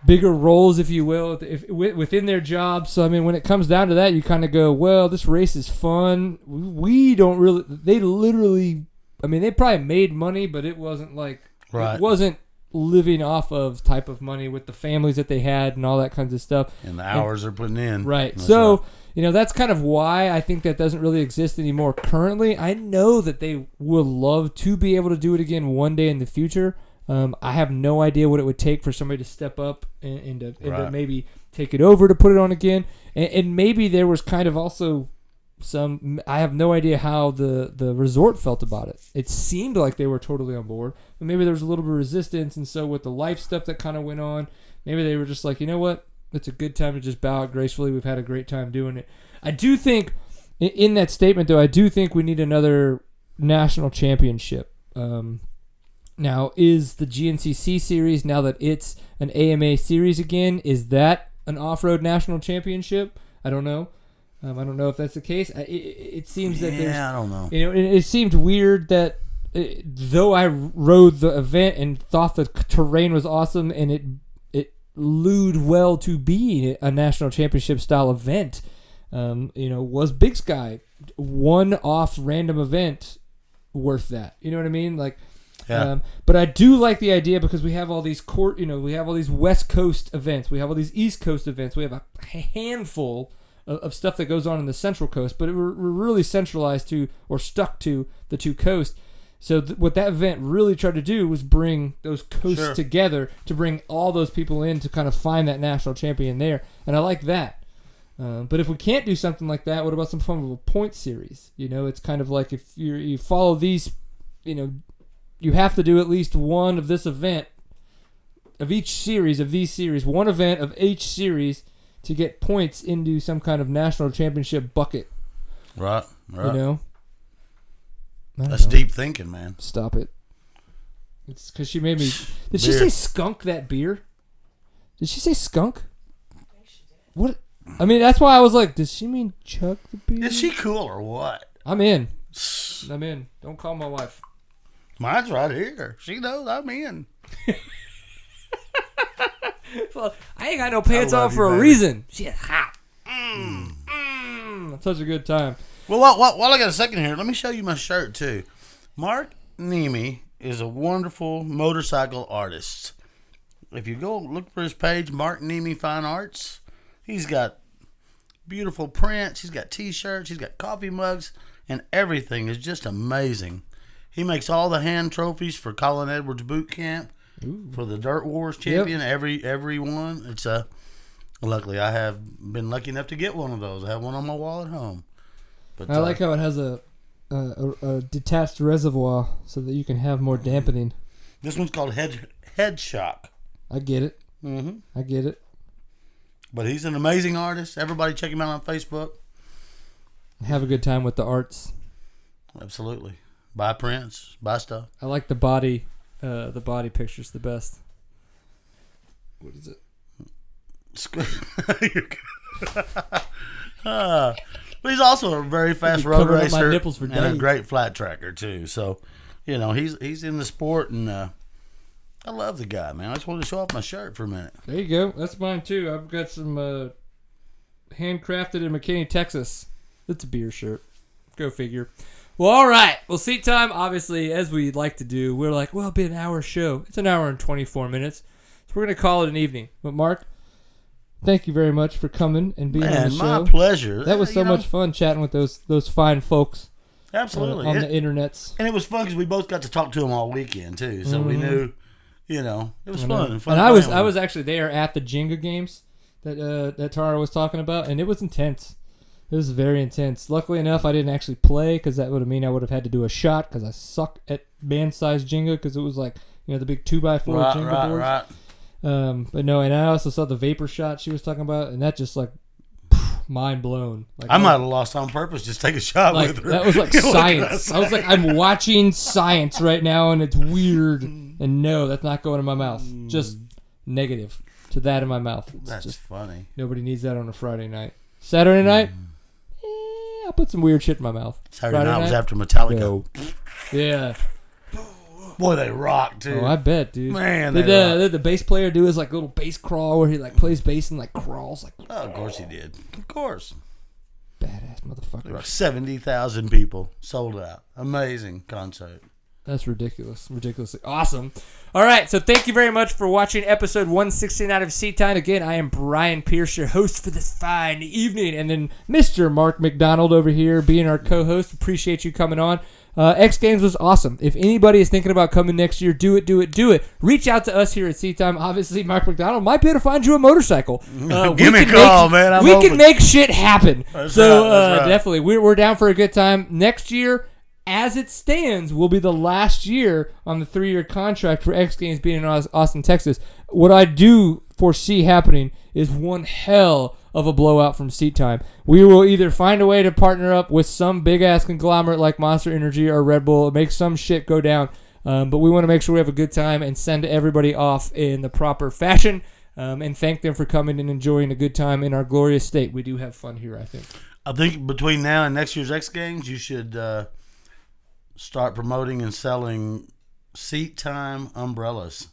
bigger roles, if you will, within their jobs. So, I mean, when it comes down to that, you kind of go, well, this race is fun. We don't really, they literally, I mean, they probably made money, but it wasn't like, right. It wasn't living off of type of money with the families that they had and all that kinds of stuff. And the hours they're putting in. Right. So, that's kind of why I think that doesn't really exist anymore currently. I know that they would love to be able to do it again one day in the future. I have no idea what it would take for somebody to step up and to maybe take it over to put it on again. And maybe there was kind of also I have no idea how the resort felt about it. It seemed like they were totally on board. But maybe there was a little bit of resistance. And so with the life stuff that kind of went on, maybe they were just like, you know what? It's a good time to just bow out gracefully. We've had a great time doing it. I do think, in that statement, though, I do think we need another national championship. Now, is the GNCC series, now that it's an AMA series again, is that an off-road national championship? I don't know. I don't know if that's the case. It seems that there's... Yeah, I don't know. It seemed weird that, though I rode the event and thought the terrain was awesome and it allude well to be a national championship style event, was Big Sky one off random event worth that? You know what I mean? Like, Yeah. But I do like the idea because we have all these we have all these West Coast events, we have all these East Coast events, we have a handful of stuff that goes on in the Central Coast, but we're really centralized to or stuck to the two coasts. So what that event really tried to do was bring those coasts together to bring all those people in to kind of find that national champion there, and I like that. But if we can't do something like that, what about some form of a point series? It's kind of like if you follow these, you have to do at least one of this event, of each series of these series, one event of each series to get points into some kind of national championship bucket. Right. That's deep thinking, man. Stop it. It's because she made me... Did she say skunk, that beer? Did she say skunk? I think she did. What? I mean, that's why I was like, does she mean chug the beer? Is she cool or what? I'm in. Don't call my wife. Mine's right here. She knows I'm in. Well, I ain't got no pants on for a reason. She's hot. Such a good time. Well, while I got a second here, let me show you my shirt, too. Mark Nemi is a wonderful motorcycle artist. If you go look for his page, Mark Nemi Fine Arts, he's got beautiful prints. He's got T-shirts. He's got coffee mugs, and everything is just amazing. He makes all the hand trophies for Colin Edwards Boot Camp, for the Dirt Wars champion, every one. It's luckily I have been lucky enough to get one of those. I have one on my wall at home. But I like how it has a detached reservoir so that you can have more dampening. This one's called Head Shock. I get it. Mm-hmm. I get it. But he's an amazing artist. Everybody check him out on Facebook. Have a good time with the arts. Absolutely. Buy prints. Buy stuff. I like the body pictures the best. What is it? But he's also a very fast road racer and a great flat tracker too. So, he's in the sport, and I love the guy, man. I just wanted to show off my shirt for a minute. There you go. That's mine too. I've got some handcrafted in McKinney, Texas. It's a beer shirt. Go figure. Well, all right. Well, seat time, obviously, as we like to do, we're like, well, it'll be an hour show. It's an hour and 24 minutes. So we're going to call it an evening. But, Mark, thank you very much for coming and being on the show. My pleasure. That was so much fun chatting with those fine folks. Absolutely. On the internets. And it was fun because we both got to talk to them all weekend, too. So we knew, it was fun. And I was actually there at the Jenga games that Tarah was talking about, and it was intense. It was very intense. Luckily enough, I didn't actually play because that would have mean I would have had to do a shot because I suck at man-sized Jenga because it was like, the big 2x4 Jenga boards. Right. But no, and I also saw the vapor shot she was talking about, and that just like mind blown. Like, I might have lost on purpose. Just take a shot with her. That was like science. I was like, I'm watching science right now, and it's weird. And no, that's not going in my mouth. Just negative to that in my mouth. That's just funny. Nobody needs that on a Friday night. Saturday night, I'll put some weird shit in my mouth. Saturday night was after Metallica. No. Yeah. Boy, they rock, too. Oh, I bet, dude. Man, did the bass player do his like little bass crawl where he like plays bass and like crawls like? Oh, of course he did. Of course. Badass motherfucker. There were 70,000 people sold out. Amazing concert. That's ridiculous. Ridiculously awesome. All right, so thank you very much for watching episode 169 of Seat Time. Again, I am Brian Pierce, your host for this fine evening, and then Mr. Mark McDonald over here being our co-host. Appreciate you coming on. X Games was awesome. If anybody is thinking about coming next year, do it. Reach out to us here at Seat Time. Obviously, Mark McDonald might be able to find you a motorcycle. Give me a call, man. We can make shit happen. That's so right. definitely, we're down for a good time. Next year, as it stands, will be the last year on the 3-year contract for X Games being in Austin, Texas. What I do foresee happening is one hell of a blowout from Seat Time. We will either find a way to partner up with some big-ass conglomerate like Monster Energy or Red Bull, make some shit go down, but we want to make sure we have a good time and send everybody off in the proper fashion, and thank them for coming and enjoying a good time in our glorious state. We do have fun here, I think. I think between now and next year's X Games, you should start promoting and selling Seat Time umbrellas.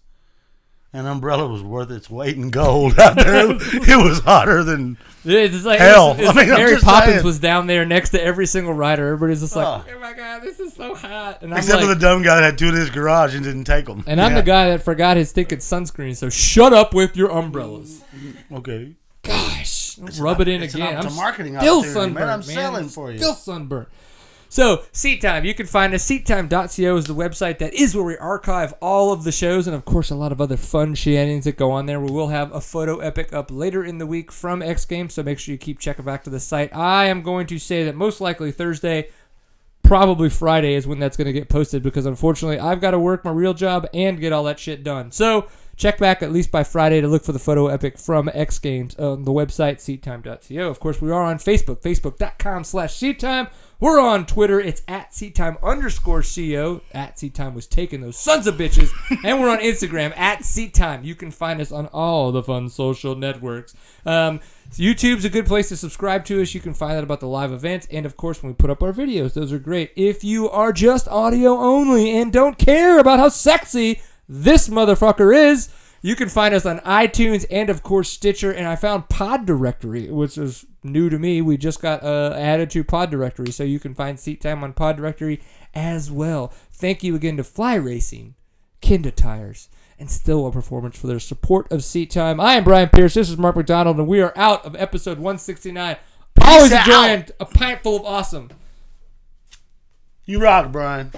An umbrella was worth its weight in gold out there. It was hotter than it's like hell. It's like Mary just Poppins saying. was down there next to every single rider. Everybody's just like, oh my God, this is so hot. And Except I'm for the dumb guy that had two in his garage and didn't take them. And I'm the guy that forgot his stinking sunscreen, so shut up with your umbrellas. Okay. Gosh, rub it in again. It's a marketing still opportunity, sunburned, man. I'm selling for you. Still sunburned. So, Seat Time. You can find us. SeatTime.co is the website. That is where we archive all of the shows and, of course, a lot of other fun shenanigans that go on there. We will have a photo epic up later in the week from X Games, so make sure you keep checking back to the site. I am going to say that most likely Thursday, probably Friday is when that's going to get posted because, unfortunately, I've got to work my real job and get all that shit done. So, check back at least by Friday to look for the photo epic from X Games on the website, SeatTime.co. Of course, we are on Facebook, Facebook.com/SeatTime. We're on Twitter. It's at @SeatTime_CO. @SeatTime was taking those sons of bitches. And we're on Instagram, @SeatTime. You can find us on all the fun social networks. YouTube's a good place to subscribe to us. You can find out about the live events. And, of course, when we put up our videos, those are great. If you are just audio only and don't care about how sexy this motherfucker is, you can find us on iTunes and, of course, Stitcher. And I found Pod Directory, which is new to me. We just got added to Pod Directory, so you can find Seat Time on Pod Directory as well. Thank you again to Fly Racing, Kenda Tires, and Stillwell Performance for their support of Seat Time. I am Brian Pierce. This is Mark McDonald, and we are out of episode 169. Always enjoying a pint full of awesome. You rock, Brian.